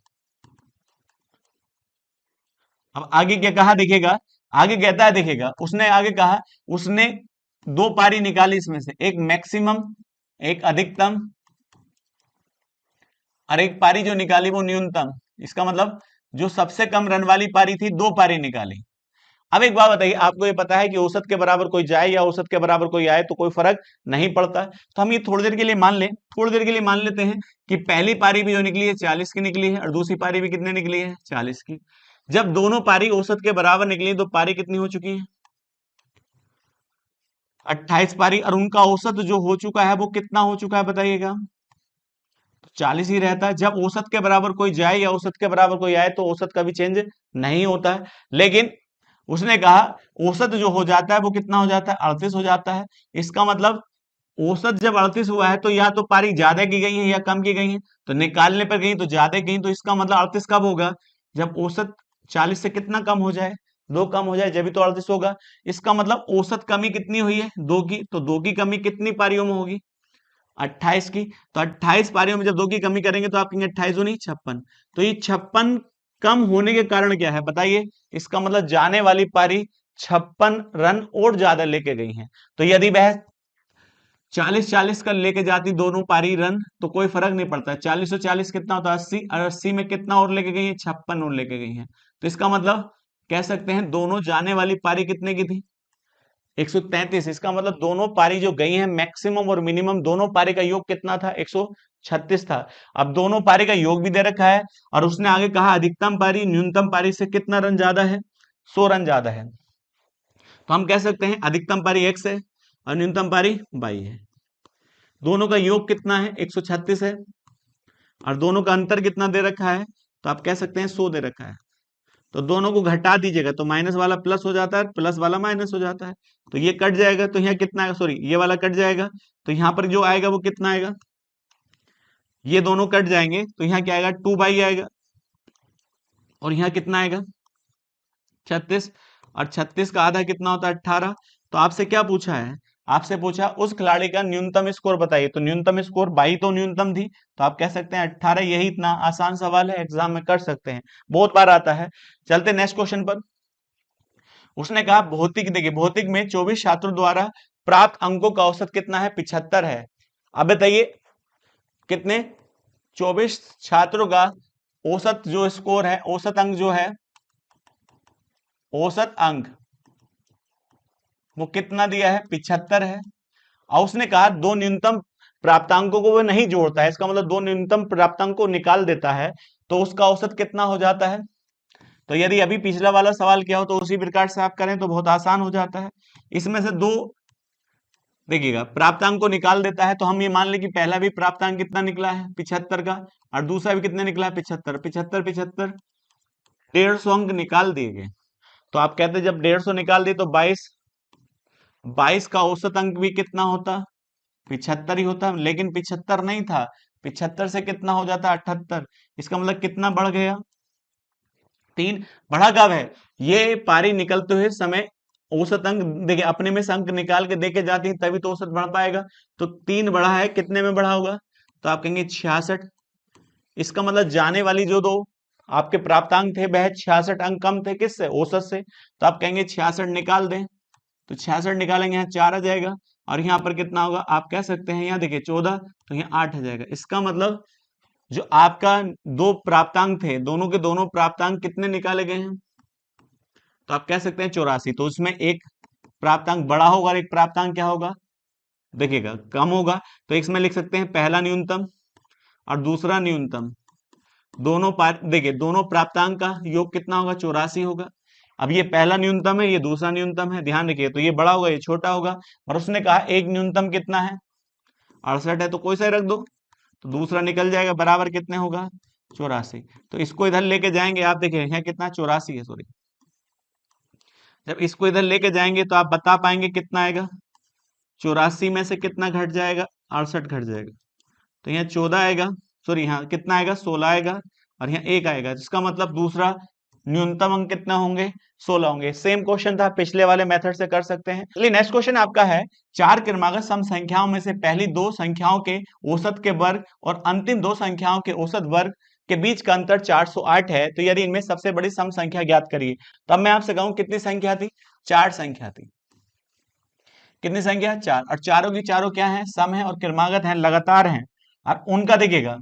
अब आगे क्या कहा देखिएगा, आगे कहता है देखिएगा, उसने आगे कहा उसने 2 पारी निकाली, इसमें से एक मैक्सिमम, एक अधिकतम, और एक पारी जो निकाली वो न्यूनतम। इसका मतलब जो सबसे कम रन वाली पारी थी 2 पारी निकाली। अब एक बात बताइए, आपको ये पता है कि औसत के बराबर कोई जाए या औसत के बराबर कोई आए तो कोई फर्क नहीं पड़ता। तो हम ये थोड़ी देर के लिए मान लें, थोड़ी देर के लिए मान लेते हैं कि पहली पारी भी जो निकली है 40 की निकली है, और दूसरी पारी भी कितने निकली है, 40 की। जब दोनों पारी औसत के बराबर निकली तो पारी कितनी हो चुकी है, 28 पारी, और उनका औसत जो हो चुका है वो कितना हो चुका है बताइएगा, 40 ही रहता है। जब औसत के बराबर कोई जाए या औसत के बराबर कोई आए तो औसत कभी चेंज नहीं होता है। लेकिन उसने कहा औसत जो हो जाता है वो कितना हो जाता है, 38 हो जाता है। इसका मतलब औसत जब 38 हुआ है तो या तो पारी ज्यादा की गई है या कम की गई है, तो निकालने पर गई तो ज्यादा गई, तो इसका मतलब 38 कब होगा, जब औसत 40 से कितना कम हो जाए, 2 कम हो जाए, जब भी तो 38 होगा। इसका मतलब औसत कमी कितनी हुई है, 2 की, तो 2 की कमी कितनी पारियों में होगी, 28 की। तो 28 पारियों में जब 2 की कमी करेंगे तो आप कहेंगे 28 दूनी 56। तो ये 56 कम होने के कारण क्या है बताइए? इसका मतलब जाने वाली पारी 56 रन और ज्यादा लेके गई है। तो यदि वह 40-40 का लेके जाती दोनों पारी रन तो कोई फर्क नहीं पड़ता। 40 और 40 कितना होता है? 80, और 80 में कितना और लेके गई है? 56 और लेके गई है। तो इसका मतलब कह सकते हैं दोनों जाने वाली पारी कितने की थी? 133। इसका मतलब दोनों पारी जो गई हैं मैक्सिमम और मिनिमम दोनों पारी का योग कितना था? 136 था। अब दोनों पारी का योग भी दे रखा है और उसने आगे कहा अधिकतम पारी न्यूनतम पारी से कितना रन ज्यादा है? 100 रन ज्यादा है। तो हम कह सकते हैं अधिकतम पारी x है और न्यूनतम पारी y है। दोनों का योग कितना है? 136 है और दोनों का अंतर कितना दे रखा है? तो आप कह सकते हैं 100 दे रखा है। तो दोनों को घटा दीजिएगा तो माइनस वाला प्लस हो जाता है, प्लस वाला माइनस हो जाता है। तो ये कट जाएगा तो यहाँ कितना आएगा? सॉरी, ये वाला कट जाएगा तो यहाँ पर जो आएगा वो कितना आएगा? ये दोनों कट जाएंगे तो यहाँ क्या आएगा? 2 आएगा। और यहाँ कितना आएगा? 36। और 36 का आधा कितना होता है? 18। तो आपसे क्या पूछा है? आपसे पूछा उस खिलाड़ी का न्यूनतम स्कोर बताइए। तो न्यूनतम स्कोर 22 तो न्यूनतम थी, तो आप कह सकते हैं 18। यही इतना आसान सवाल है, एग्जाम में कर सकते हैं, बहुत बार आता है। चलते नेक्स्ट क्वेश्चन पर। उसने कहा भौतिक, देखिए भौतिक में 24 छात्रों द्वारा प्राप्त अंकों का औसत कितना है? 75 है। अब बताइए कितने? 24 छात्रों का औसत जो स्कोर है, औसत अंक जो है, औसत अंक वो कितना दिया है? 75 है। और उसने कहा दो न्यूनतम प्राप्तांकों को वो नहीं जोड़ता है, इसका मतलब दो न्यूनतम प्राप्तांक को निकाल देता है, तो उसका औसत कितना हो जाता है? तो यदि अभी पिछला वाला सवाल क्या हो तो उसी प्रकार से आप करें तो बहुत आसान हो जाता है। इसमें से दो, देखिएगा प्राप्तांक को निकाल देता है तो हम ये मान लें कि पहला भी प्राप्तांक कितना निकला है? 75 का, और दूसरा भी कितने निकला है? 75। 75 75 150 अंक निकाल दिए गए। तो आप कहते हैं जब 150 निकाल दिए तो 22 का औसत अंक भी कितना होता? 75 ही होता, लेकिन 75 नहीं था। 75 से कितना हो जाता? 78। इसका मतलब कितना बढ़ गया? 3। बढ़ा कब है? ये पारी निकलते हुए समय औसत अंक देखिए अपने में से अंक निकाल के देके जाती है तभी तो औसत बढ़ पाएगा। तो 3 बढ़ा है, कितने में बढ़ा होगा? तो आप कहेंगे 66। इसका मतलब जाने वाली जो दो आपके प्राप्तांक थे वह 66 अंक कम थे किससे? औसत से। तो आप कहेंगे 66 निकाल दें, तो 66 निकालेंगे यहाँ 4 आ जाएगा, और यहाँ पर कितना होगा? आप कह सकते हैं यहाँ देखिए 14, तो यहाँ 8 आ जाएगा। इसका मतलब जो आपका दो प्राप्तांक थे, दोनों के दोनों प्राप्तांक कितने निकाले गए हैं? तो आप कह सकते हैं 84। तो उसमें एक प्राप्तांक बड़ा होगा और एक प्राप्तांक क्या होगा? देखिएगा कम होगा। तो इसमें लिख सकते हैं पहला न्यूनतम और दूसरा न्यूनतम, दोनों देखिए दोनों प्राप्तांक का योग कितना होगा? 84 होगा। अब ये पहला न्यूनतम है, ये दूसरा न्यूनतम है, ध्यान रखिए। तो ये बड़ा होगा, ये छोटा होगा। और उसने कहा एक न्यूनतम कितना है? 68 है, तो कोई सा रख दो तो दूसरा निकल जाएगा, बराबर कितने होगा? 84। तो इसको इधर लेके जाएंगे, आप देखिए यहाँ कितना? 84 है, सॉरी। जब इसको इधर लेके जाएंगे तो आप बता पाएंगे कितना आएगा? 84 में से कितना घट जाएगा? 68 घट जाएगा। तो यहाँ 14 आएगा, सॉरी यहाँ कितना आएगा? 16 आएगा, और यहाँ 1 आएगा, जिसका मतलब दूसरा न्यूनतम अंक कितना होंगे? 16 होंगे। सेम क्वेश्चन था, पिछले वाले मेथड से कर सकते हैं। चलिए नेक्स्ट क्वेश्चन आपका है, चार क्रमागत सम संख्याओं में से पहली दो संख्याओं के औसत के वर्ग और अंतिम दो संख्याओं के औसत वर्ग के बीच का अंतर 408 है, तो यदि इनमें सबसे बड़ी सम संख्या ज्ञात करिए। तो अब मैं आपसे कहूं कितनी संख्या थी? 4 संख्या थी। कितनी संख्या? 4। और चारों की चारों क्या है? सम है और क्रमागत है, लगातार हैं। और उनका देखिएगा,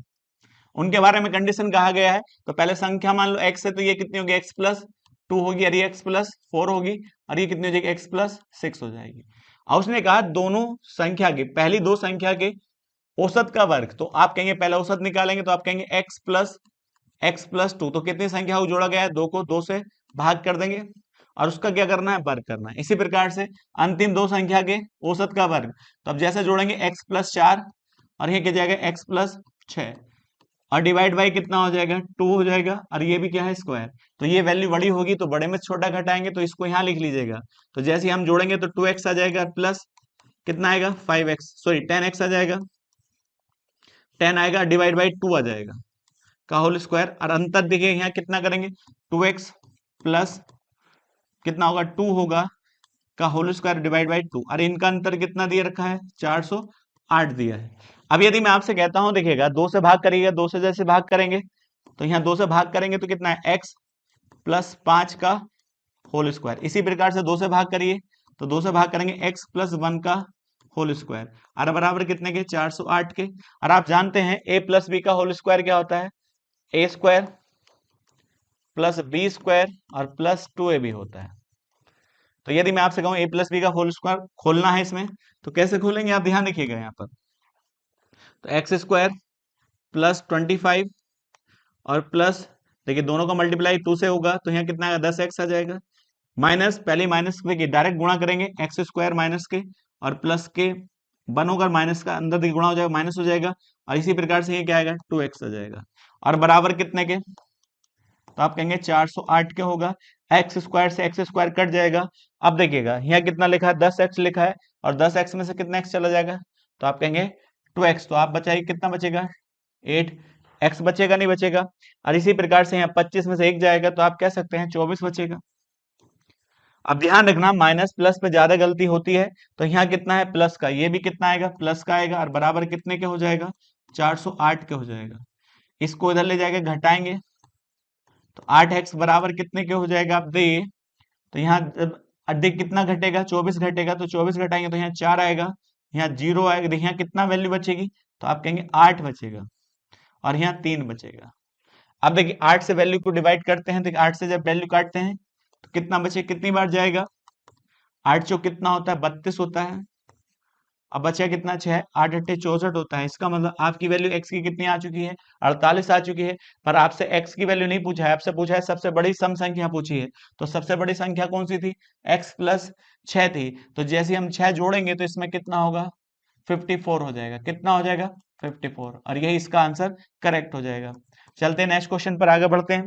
उनके बारे में कंडीशन कहा गया है। तो पहले संख्या मान लो x है, तो ये कितनी होगी? x+2 होगी, और ये x+4 होगी, और ये कितनी हो जाएगी? x+6 हो जाएगी। और उसने कहा दोनों संख्या के, पहली दो संख्या के औसत का वर्ग। तो आप कहेंगे पहले औसत निकालेंगे, तो आप कहेंगे x+2। तो कितनी संख्या को जोड़ा गया है? 2 को 2 से भाग कर देंगे, और उसका क्या करना है? वर्ग करना है। इसी प्रकार से अंतिम दो संख्या के औसत का वर्ग, तो अब जैसे जोड़ेंगे x+4, और ये क्या जाएगा? x+6, और डिवाइड बाई कितना हो जाएगा? 2 हो जाएगा, और ये भी क्या है? स्क्वायर। तो ये वैल्यू बड़ी होगी तो बड़े में छोटा घटाएंगे, तो इसको यहाँ लिख लीजिएगा। तो जैसे हम जोड़ेंगे तो 2x आ जाएगा, प्लस कितना आएगा? 5x, सॉरी 10x आ जाएगा, 10 आएगा, डिवाइड बाई 2 आ जाएगा का होल स्क्वायर। और अंतर देखिए यहाँ कितना करेंगे? 2x प्लस कितना होगा? 2 होगा का होल स्क्वायर डिवाइड बाई 2। और इनका अंतर कितना दिया रखा है? 408। 8 दिया है। अब यदि मैं आपसे कहता हूं, देखिएगा 2 से भाग करिएगा, 2 से जैसे भाग करेंगे तो यहाँ 2 से भाग करेंगे तो कितना है, x प्लस 5 का होल स्क्वायर। इसी प्रकार से 2 से भाग करिए तो 2 से भाग करेंगे x प्लस 1 का होल स्क्वायर, और बराबर कितने के, 408 के। और आप जानते हैं a प्लस बी का होल स्क्वायर क्या होता है, a square plus b square और प्लस 2ab होता है। तो यदि मैं आपसे कहूं a प्लस बी का होल स्क्वायर खोलना है इसमें, तो कैसे खोलेंगे, आप ध्यान रखिएगा यहाँ पर। तो एक्स स्क्वायर प्लस 25 और प्लस, देखिए दोनों का मल्टीप्लाई 2 से होगा तो यहाँ कितना आएगा, 10x आ जाएगा। माइनस, पहले माइनस देखिए डायरेक्ट गुणा करेंगे, एक्स स्क्वायर माइनस के और प्लस के 1 होकर माइनस का अंदर देखिए गुणा हो जाएगा, माइनस हो जाएगा, और इसी प्रकार से ये क्या आएगा, 2x आ जाएगा। और बराबर कितने के, तो आप कहेंगे 408 के होगा। एक्स स्क्वायर से एक्स स्क्वायर कट जाएगा। अब देखिएगा यहाँ कितना लिखा है, 10x लिखा है, और 10x में से कितना x चला जाएगा, तो आप कहेंगे 2x। तो आप बचाइए, कितना बचेगा, 8। x बचेगा, नहीं बचेगा। और इसी प्रकार से यहाँ 25 में से 1 जाएगा तो आप कह सकते हैं 24 बचेगा। अब ध्यान रखना, माइनस प्लस पे ज्यादा गलती होती है, तो यहाँ कितना है, प्लस का, ये भी कितना आएगा, प्लस का आएगा, और बराबर कितने के हो जाएगा, 408 के हो जाएगा। इसको इधर ले जाके घटाएंगे तो 8x बराबर कितने के हो जाएगा, आप देखिए। तो यहाँ अधिक कितना घटेगा, 24 घटेगा, तो 24 घटाएंगे तो यहाँ 4 आएगा, यहाँ 0 आएगा, देखिए यहाँ कितना वैल्यू बचेगी, तो आप कहेंगे 8 बचेगा, और यहाँ 3 बचेगा। अब देखिए 8 से वैल्यू को डिवाइड करते हैं, देखिए 8 से जब वैल्यू काटते हैं तो कितना बचे, कितनी बार जाएगा, 8 चौक कितना होता है, 32 होता है। अब बचा कितना, 6, 8 अट्ठे 64 होता है। इसका मतलब आपकी वैल्यू x की कितनी आ चुकी है, 48 आ चुकी है। पर आपसे x की वैल्यू नहीं पूछा है, आपसे पूछा है सबसे बड़ी सम संख्या पूछी है। तो सबसे बड़ी संख्या कौन सी थी, x प्लस 6 थी। तो जैसे हम 6 जोड़ेंगे तो इसमें कितना होगा, 54 हो जाएगा। कितना हो जाएगा, 54, और यही इसका आंसर करेक्ट हो जाएगा। चलते हैं नेक्स्ट क्वेश्चन पर आगे बढ़ते हैं।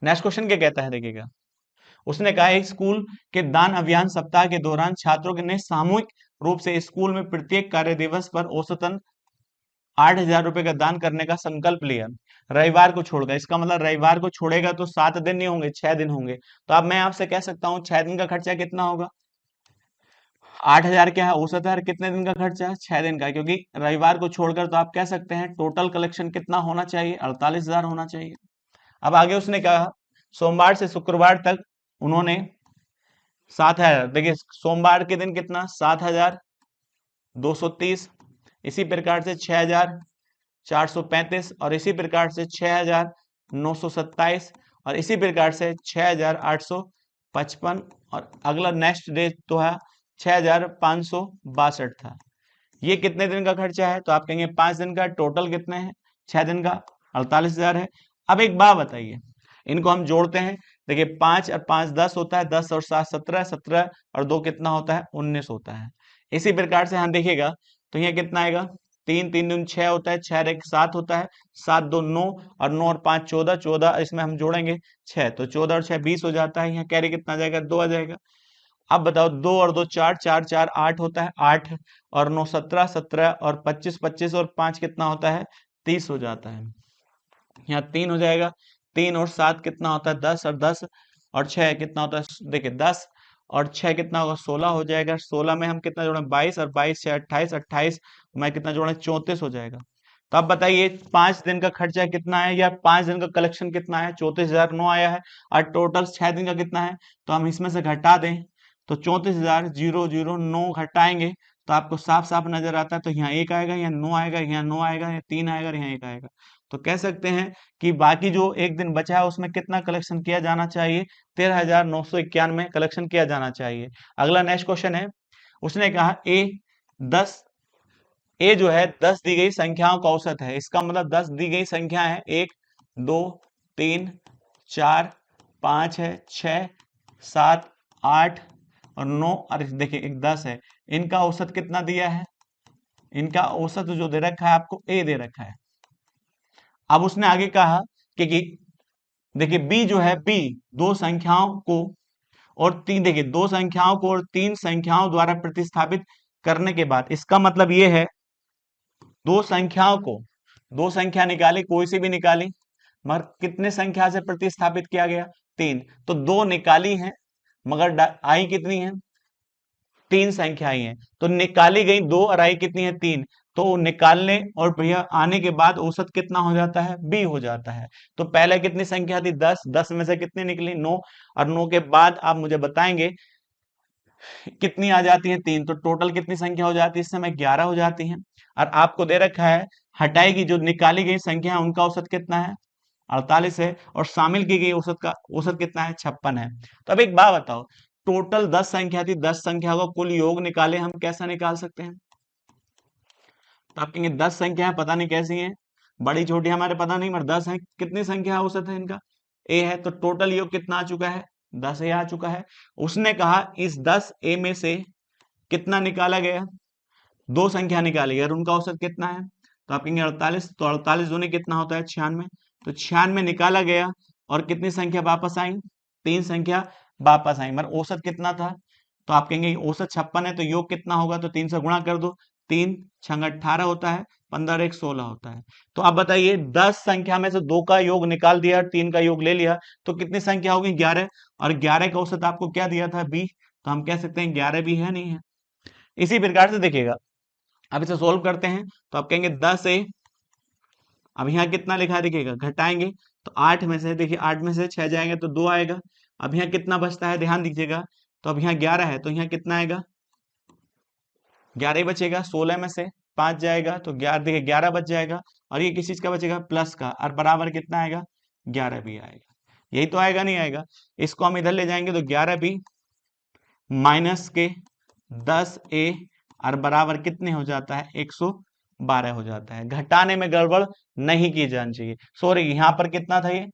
नेक्स्ट क्वेश्चन क्या कहता है, देखिएगा। उसने कहा है, स्कूल के दान अभियान सप्ताह के दौरान छात्रों ने सामूहिक रूप से स्कूल में प्रत्येक कार्य दिवस पर औसतन 8,000 रुपए का दान करने का संकल्प लिया, रविवार को छोड़कर। इसका मतलब रविवार को छोड़ेगा तो 7 दिन नहीं होंगे, 6 दिन होंगे। तो अब मैं आपसे कह सकता हूँ 6 दिन का खर्चा कितना होगा, 8,000 क्या है औसत है, और कितने दिन का खर्चा है, 6 दिन का, क्योंकि रविवार को छोड़कर। तो आप कह सकते हैं टोटल कलेक्शन कितना होना चाहिए, 48,000 होना चाहिए। अब आगे उसने कहा, सोमवार से शुक्रवार तक उन्होंने 7,000, देखिए सोमवार के दिन कितना, 7,230, इसी प्रकार से 6,435, और इसी प्रकार से 6,927, और इसी प्रकार से 6,855, और अगला नेक्स्ट डे तो है 6,562 था। ये कितने दिन का खर्चा है, तो आप कहेंगे 5 दिन का। टोटल कितने हैं, 6 दिन का 48,000 है। अब एक बात बताइए, इनको हम जोड़ते हैं। देखिए 5 और 5 10 होता है, 10 और 7 17, 17 और 2 कितना होता है, 19 होता है। इसी प्रकार से हम देखिएगा तो यहाँ कितना आएगा, 3 3 दूनी 6 होता है, 6 एक 7 होता है, 7 2 9, और 9 और 5 14, 14 इसमें हम जोड़ेंगे 6, तो 14 और 6 20 हो जाता है। यहाँ कैरी कितना आ जाएगा, 2 आ जाएगा। अब बताओ, 2 और 2 4, 4 4 8 होता है, 8 और 9 17, 17 और 25 25 और 5 कितना होता है, 30 हो जाता है। यहाँ 3 हो जाएगा, 3 और 7 कितना होता है, 10, और 10 और 6 कितना होता है, देखिए 10 और 6 कितना होगा, 16 हो जाएगा। 16 में हम कितना जोड़े, 22, और 22 से 28, 28 में कितना जोड़े, 34 हो जाएगा। तो अब बताइए 5 दिन का खर्चा कितना है, या 5 दिन का कलेक्शन कितना है, 34,009 आया है, और टोटल 6 दिन का कितना है, तो हम इसमें से घटा दें तो 34,009 घटाएंगे तो आपको साफ साफ नजर आता है। तो यहाँ 1 आएगा, यहाँ 9 आएगा, यहाँ 9 आएगा, यहाँ 3 आएगा, यहाँ 1 आएगा। तो कह सकते हैं कि बाकी जो एक दिन बचा है उसमें कितना कलेक्शन किया जाना चाहिए, 13,991 कलेक्शन किया जाना चाहिए। अगला नेक्स्ट क्वेश्चन है, उसने कहा ए जो है 10 दी गई संख्याओं का औसत है। इसका मतलब 10 दी गई संख्या है, 1 2 3 4 5 है, 6 7 8 और 9, और देखिए एक 10 है। इनका औसत कितना दिया है, इनका औसत जो दे रखा है आपको, ए दे रखा है। अब उसने आगे कहा कि देखिए बी जो है, बी दो संख्याओं को और तीन, देखिए दो संख्याओं को और तीन संख्याओं द्वारा प्रतिस्थापित करने के बाद, इसका मतलब ये है दो संख्याओं को, दो संख्या निकाली, कोई सी भी निकाली, मगर कितने संख्या से प्रतिस्थापित किया गया, 3। तो 2 निकाली है, मगर आई कितनी है, तीन संख्याएं हैं, तो निकाली गई दो और आई कितनी है, तीन। तो निकालने और भैया आने के बाद औसत कितना हो जाता है, बी हो जाता है। तो पहले कितनी संख्या थी, 10, 10 में से कितनी निकली, 9, और 9 के बाद आप मुझे बताएंगे कितनी आ जाती है, तीन। तो टोटल कितनी संख्या हो जाती है इस समय, 11 हो जाती है। और आपको दे रखा है हटाई जो निकाली गई संख्या है उनका औसत कितना है, 48 है, और शामिल की गई औसत का औसत कितना है, 56 है। तो अब एक बात बताओ, टोटल 10 संख्या थी, 10 संख्या का कुल योग निकाले हम, कैसा निकाल सकते हैं? तो आप कहेंगे 10 संख्या है, पता नहीं कैसी है, बड़ी छोटी हमारे पता नहीं, मगर 10 है, कितनी संख्या औसत है इनका, ए है। तो टोटल योग कितना आ चुका है, 10 ए आ चुका है। उसने कहा इस 10 ए में से कितना निकाला गया, दो संख्या निकाली गई और उनका औसत कितना है, तो आप कहेंगे 48। तो 48 दूनी कितना होता है, 96। तो 96 निकाला गया और कितनी संख्या वापस आई, तीन संख्या वापस आई, मगर औसत कितना था, तो आप कहेंगे औसत 56 है, तो योग कितना होगा, तो 3 से गुणा कर दो, 3 छंग 18 होता है, 15 एक 16 होता है। तो आप बताइए 10 संख्या में से दो का योग निकाल दिया, 3 का योग ले लिया, तो कितनी संख्या होगी, 11। और 11 का औसत आपको क्या दिया था, बी। तो हम कह सकते हैं 11 भी है, नहीं है। इसी प्रकार से देखिएगा, अब इसे सोल्व करते हैं, तो आप कहेंगे 10 ए, अब यहाँ कितना लिखा है देखिएगा, घटाएंगे तो 8 में से, देखिए 8 में से 6 जाएंगे तो 2 आएगा। अब यहाँ कितना बचता है, ध्यान दीजिएगा, तो अब यहाँ 11 है, तो यहाँ कितना आएगा, 11 ही बचेगा। 16 में से 5 जाएगा तो 11, देखिए 11 बच जाएगा, और ये किस चीज का बचेगा, प्लस का, और बराबर कितना आएगा, 11 भी आएगा। यही तो आएगा, नहीं आएगा, इसको हम इधर ले जाएंगे तो 11 भी माइनस के 10 ए और बराबर कितने हो जाता है, 112 हो जाता है। घटाने में गड़बड़ नहीं की जानी चाहिए। सॉरी, यहाँ पर कितना था, ये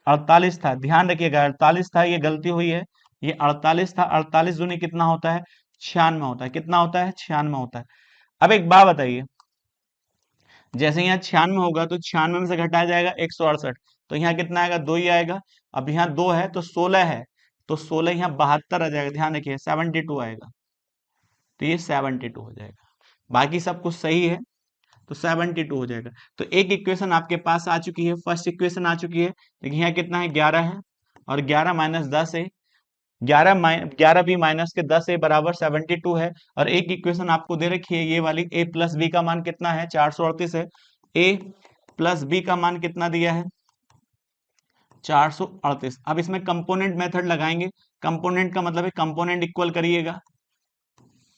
48 था, ध्यान रखिएगा 48 था, ये गलती हुई है, ये 48 था। 48 दूनी कितना होता है, 96 होता है। कितना होता है, 96 होता है। अब एक बात बताइए, जैसे यहाँ 96 होगा तो 96 में से घटाया जाएगा 168, तो यहाँ कितना आएगा, 2 ही आएगा। अब यहाँ 2 है तो 16 है, तो 16 यहाँ 72 आ जाएगा, ध्यान रखिए 72 आएगा, तो ये 72 हो जाएगा। बाकी सब कुछ सही है, तो 72 हो जाएगा। तो एक इक्वेशन आपके पास आ चुकी है, फर्स्ट इक्वेशन आ चुकी है। देखिए यहाँ कितना है, 11 है, और 11 माइनस 10 है, 11 भी माइनस के 10 है बराबर 72 है। और एक इक्वेशन आपको दे रखी है ये वाली, a प्लस बी का मान कितना है, 438 है। a प्लस बी का मान कितना दिया है, 438। अब इसमें कंपोनेंट मेथड लगाएंगे। कंपोनेंट का मतलब है कंपोनेंट इक्वल करिएगा।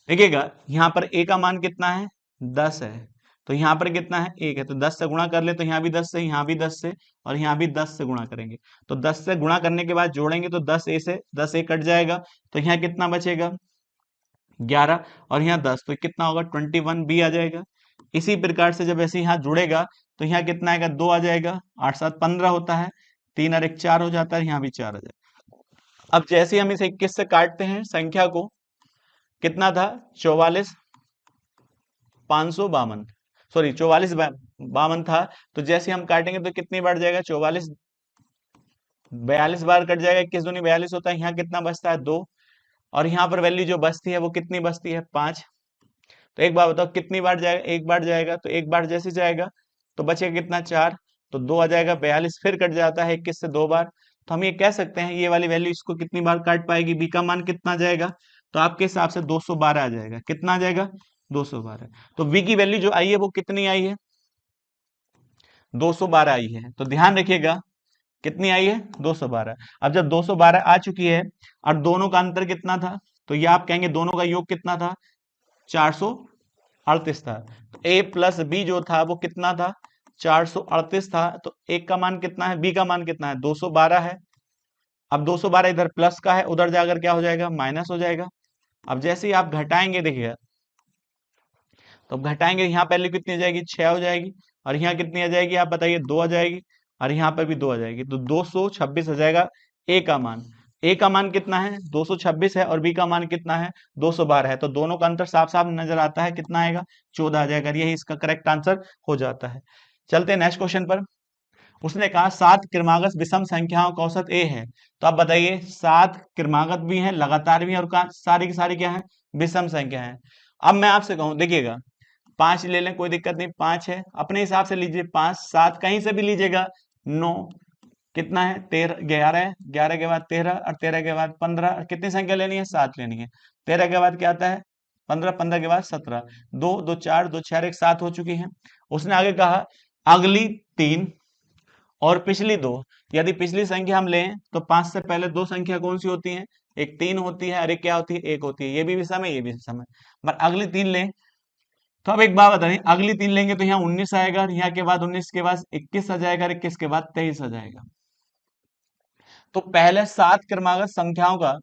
देखिएगा यहाँ पर a का मान कितना है, 10 है, तो यहाँ पर कितना है, 1 है, तो 10 से गुणा कर ले, तो यहाँ भी 10 से, यहाँ भी 10 से, और यहाँ भी 10 से गुणा करेंगे। तो 10 से गुणा करने के बाद जोड़ेंगे तो 10 ए से 10 ए कट जाएगा, तो यहाँ कितना बचेगा, 11, और यहाँ 10, तो कितना होगा, 21 बी आ जाएगा। इसी प्रकार से जब ऐसे यहाँ जुड़ेगा तो यहाँ कितना आएगा, 2 आ जाएगा, 8 7 15 होता है, 3 और 1 4 हो जाता है, यहाँ भी 4 आ जाएगा। अब जैसे हम इसे 21 से काटते हैं संख्या को, कितना था, 44 552, सॉरी 44 52 था। तो जैसे हम काटेंगे तो कितनी बार जाएगा, 44 42 बार कट जाएगा, 21 दूनी 42 होता है। यहाँ कितना बचता है, 2, और यहाँ पर वैल्यू जो बचती है वो कितनी बचती है, 5। तो एक बार बताओ कितनी बार जाएगा, एक बार जाएगा, तो एक बार जैसे जाएगा तो बचेगा कितना, 4, तो 2 आ जाएगा, 42 फिर कट जाता है 21 से 2 बार। तो हम ये कह सकते हैं ये वाली वैल्यू इसको कितनी बार काट पाएगी, बी का मान कितना जाएगा, तो आपके हिसाब से 212 आ जाएगा। कितना आ जाएगा, 212। तो बी की वैल्यू जो आई है वो कितनी आई है, 212 आई है। तो ध्यान रखिएगा कितनी आई है, 212। अब जब 212 आ चुकी है और दोनों का अंतर कितना था, तो ये आप कहेंगे दोनों का योग कितना था, 438 था। तो a प्लस बी जो था वो कितना था, 438 था। तो एक का मान कितना है, बी का मान कितना है, 212 है। अब 212 इधर प्लस का है, उधर जाकर क्या हो जाएगा, माइनस हो जाएगा। अब जैसे ही आप घटाएंगे देखिएगा, तो घटाएंगे यहाँ पहले कितनी आ जाएगी, 6 हो जाएगी, और यहाँ कितनी आ जाएगी आप बताइए, 2 आ जाएगी, और यहाँ पर भी 2 आ जाएगी, तो 226 आ जाएगा ए का मान। ए का मान कितना है, 226 है, और बी का मान कितना है, 212 है। तो दोनों का अंतर साफ साफ नजर आता है, कितना आएगा, 14 आ जाएगा। यही इसका करेक्ट आंसर हो जाता है। चलते हैं नेक्स्ट क्वेश्चन पर। उसने कहा 7 क्रमागत विषम संख्याओं का औसत ए है। तो आप बताइए 7 क्रमागत भी है, लगातार भी है, और सारी की सारी क्या है, विषम संख्या है। अब मैं आपसे कहूं, देखिएगा 5 ले लें, कोई दिक्कत नहीं, 5 है, अपने हिसाब से लीजिए, 5 7 कहीं से भी लीजिएगा, 9 कितना है, 13 11 है, 11 के बाद 13, और 13 के बाद 15, कितनी संख्या लेनी है, 7 लेनी है। 13 के बाद क्या आता है 15, 15 के बाद 17, 2 2 4 2 6 1 7 हो चुकी है। उसने आगे कहा अगली 3 और पिछली 2, यदि पिछली संख्या हम लें तो 5 से पहले 2 संख्या कौन सी होती है, एक 3 होती है और एक क्या होती है, 1 होती है। ये भी विषम है, ये भी विषम है। पर अगली 3 लें तो अब एक बात बता दें, अगली 3 लेंगे तो यहाँ 19 आएगा और यहाँ के बाद 19 के बाद 21 आ जाएगा और 21 के बाद 23 आ जाएगा। तो पहले 7 क्रमागत संख्याओं का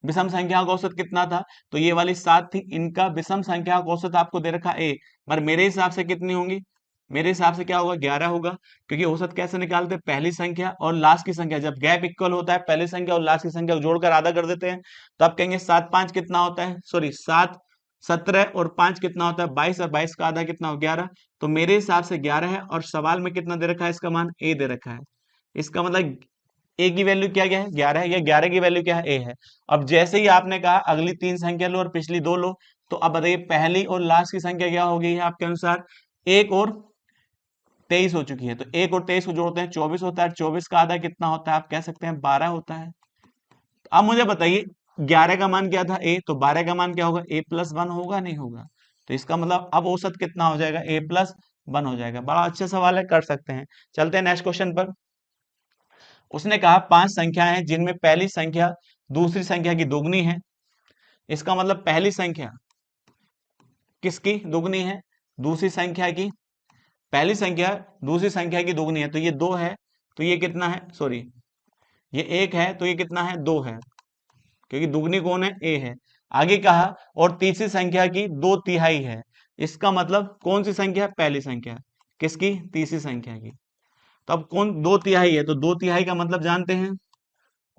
विषम संख्याओं का औसत कितना था, तो ये वाली 7 थी, इनका विषम संख्याओं का औसत आपको दे रखा ए, पर मेरे हिसाब से कितनी होंगी, मेरे हिसाब से क्या होगा 11 होगा, क्योंकि औसत कैसे निकालते हैं, पहली संख्या और लास्ट की संख्या, जब गैप इक्वल होता है पहली संख्या और लास्ट की संख्या को जोड़कर आधा कर देते हैं, तो आप कहेंगे 7 5 कितना होता है, सॉरी 7 17 और 5 कितना होता है 22 और 22 का आधा कितना हो 11। तो मेरे हिसाब से 11 है और सवाल में कितना दे रखा है, इसका मान ए दे रखा है। इसका मतलब ए की वैल्यू क्या क्या है 11 है, या 11 की वैल्यू क्या है ए है। अब जैसे ही आपने कहा अगली 3 संख्या लो और पिछली 2 लो, तो अब बताइए पहली और लास्ट की संख्या क्या हो गई है आपके अनुसार, 1 और 23 हो चुकी है। तो 1 और 23 को जोड़ते हैं 24 होता है, 24 का आधा कितना होता है, आप कह सकते हैं 12 होता है। अब मुझे बताइए 11 का मान क्या था ए, तो 12 का मान क्या होगा, ए प्लस 1 होगा नहीं होगा। तो इसका मतलब अब औसत कितना हो जाएगा, ए प्लस 1 हो जाएगा। बड़ा अच्छा सवाल है, कर सकते हैं। चलते हैं नेक्स्ट क्वेश्चन पर। उसने कहा 5 संख्याएं हैं जिनमें पहली संख्या दूसरी संख्या की दोगुनी है। इसका मतलब पहली संख्या किसकी दोगुनी है, दूसरी संख्या की, पहली संख्या दूसरी संख्या की दोगुनी है। तो ये 2 है, तो ये कितना है, सॉरी ये 1 है, तो ये कितना है 2 है, क्योंकि दुगनी कौन है, ए है। आगे कहा और तीसरी संख्या की 2/3 है। इसका मतलब कौन सी संख्या, पहली संख्या, किसकी, तीसरी संख्या की। तो अब कौन 2/3 है, तो 2/3 का मतलब जानते हैं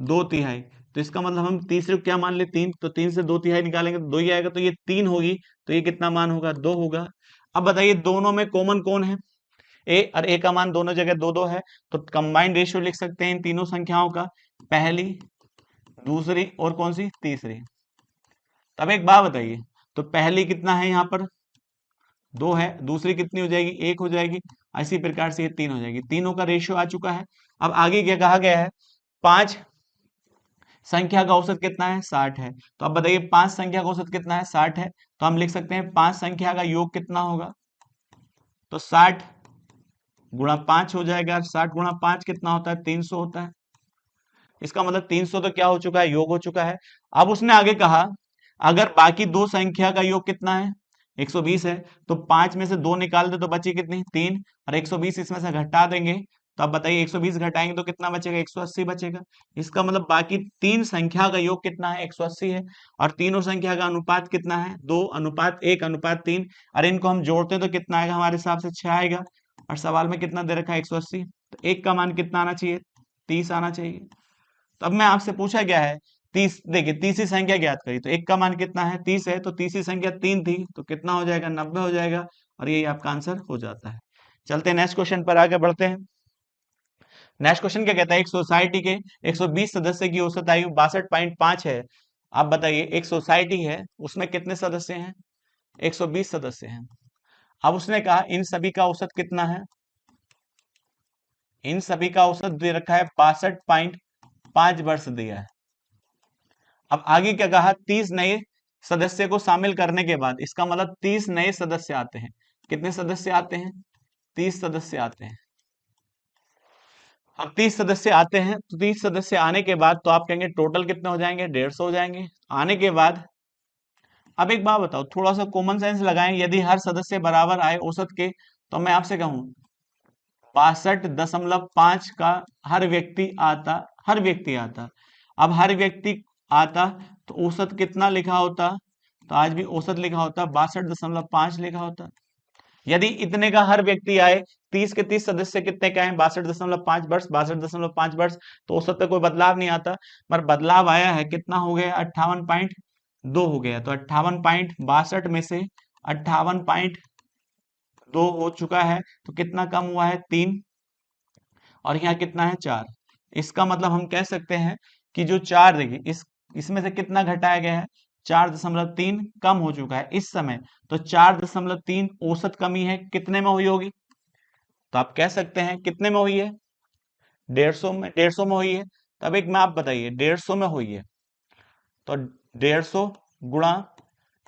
2/3, तो इसका मतलब हम तीसरे को क्या मान ले, 3, तो 3 से 2/3 निकालेंगे तो 2 ही आएगा, तो ये 3 होगी, तो ये कितना मान होगा, 2 होगा। अब बताइए दोनों में कॉमन कौन है, ए, और ए का मान दोनों जगह 2 2 है, तो कंबाइंड रेशियो लिख सकते हैं इन तीनों संख्याओं का, पहली दूसरी और कौन सी, तीसरी। तब एक बात बताइए, तो पहली कितना है यहाँ पर 2 है, दूसरी कितनी हो जाएगी, 1 हो जाएगी, इसी प्रकार से ये 3 हो जाएगी। तीनों का रेशियो आ चुका है। अब आगे क्या कहा गया है, 5 संख्या का औसत कितना है, 60 है। तो अब बताइए 5 संख्या का औसत कितना है, 60 है, तो हम लिख सकते हैं 5 संख्या का योग कितना होगा, तो 60 गुणा 5 हो जाएगा। 60 गुणा 5 कितना होता है, 300 होता है। इसका मतलब 300 तो क्या हो चुका है, योग हो चुका है। अब उसने आगे कहा अगर बाकी दो संख्या का योग कितना है, 120 है, तो 5 में से 2 निकाल दे तो बची कितनी, 3, और 120 इसमें से घटा देंगे, तो अब बताइए 120 घटाएंगे तो कितना बचेगा, 180 बचेगा। इसका मतलब बाकी 3 संख्या का योग कितना है, 180 है, और तीनों संख्या का अनुपात कितना है, 2:1:3, और इनको हम जोड़ते हैं तो कितना आएगा, हमारे हिसाब से 6 आएगा, और सवाल में कितना दे रखा है, 180, तो एक का मान कितना आना चाहिए, 30 आना चाहिए। तो अब मैं आपसे पूछा गया है 30, देखिए तीसरी संख्या ज्ञात करी, तो एक का मान कितना है, 30 है, तो तीसरी संख्या 3 थी, तो कितना हो जाएगा, 90 हो जाएगा, और यही आपका आंसर हो जाता है। चलते हैं नेक्स्ट क्वेश्चन पर आगे बढ़ते हैं। नेक्स्ट क्वेश्चन क्या कहता है, एक सोसाइटी के 120 सदस्य की औसत आयु 62.5 है। आप बताइए एक सोसाइटी है, उसमें कितने सदस्य हैं, 120 सदस्य हैं। अब उसने कहा इन सभी का औसत कितना है, इन सभी का औसत दे रखा है 62.5 वर्ष दिया है। अब आगे क्या कहा, 30 नए सदस्य को शामिल करने के बाद, इसका मतलब 30 नए सदस्य आते हैं। कितने सदस्य आते हैं, 30 सदस्य आते हैं। अब 30 सदस्य आते हैं, तो 30 सदस्य आने के बाद तो आप कहेंगे टोटल कितने हो जाएंगे, 150 हो जाएंगे आने के बाद। अब एक बात बताओ, थोड़ा सा कॉमन सेंस लगाएं, यदि हर सदस्य बराबर आए औसत के, तो मैं आपसे कहूं 62.5 का हर व्यक्ति आता। अब हर व्यक्ति आता तो औसत कितना लिखा होता, तो आज भी औसत लिखा होता 62.5 लिखा होता। यदि इतने का हर व्यक्ति आए, 30 के 30 सदस्य कितने का है, 62.5 वर्ष, 62.5 वर्ष, तो औसत पे कोई बदलाव नहीं आता, पर बदलाव आया है, कितना हो गया, 58.2 हो गया। तो 58.62 में से 58.2 हो चुका है, तो कितना कम हुआ है, 3, और यहाँ कितना है, 4। इसका मतलब हम कह सकते हैं कि जो 4, देखिए इसमें से कितना घटाया गया है, 4.3 कम हो चुका है इस समय। तो 4.3 औसत कमी है, कितने में हुई होगी, तो आप कह सकते हैं कितने में हुई है, 150 में, 150 में हुई है। तब एक में आप बताइए 150 में हुई है, तो 150 गुणा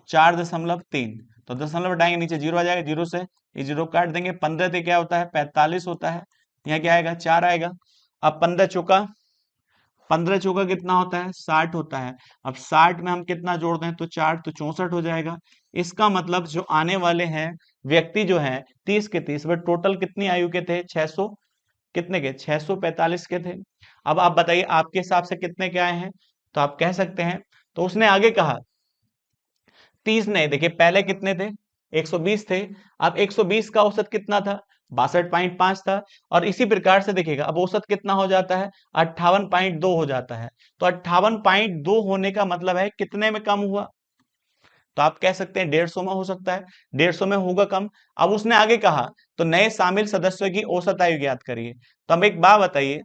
4.3, तो दशमलव हटाएंगे नीचे जीरो आ जाएगा, जीरो से ये जीरो काट देंगे, 15 से क्या होता है 45 होता है, यहाँ क्या आएगा 4 आएगा। अब 15 चौका कितना होता है 60 होता है। अब 60 में हम कितना जोड़ दें तो 4 तो 64 हो जाएगा। इसका मतलब जो आने वाले हैं व्यक्ति जो है 30 के 30, वह टोटल कितनी आयु के थे 600 कितने के 645 के थे। अब आप बताइए आपके हिसाब से कितने के आए हैं, तो आप कह सकते हैं, तो उसने आगे कहा 30 नहीं, देखिए पहले कितने थे 120 थे, अब 120 का औसत कितना था 62.5 था, और इसी प्रकार से देखिएगा अब औसत कितना हो जाता है 58.2 हो जाता है। तो 58.2 होने का मतलब है कितने में कम हुआ, तो आप कह सकते हैं 150 में हो सकता है, 150 में होगा कम। अब उसने आगे कहा तो नए शामिल सदस्यों की औसत आयु ज्ञात करिए। तो हम एक बात बताइए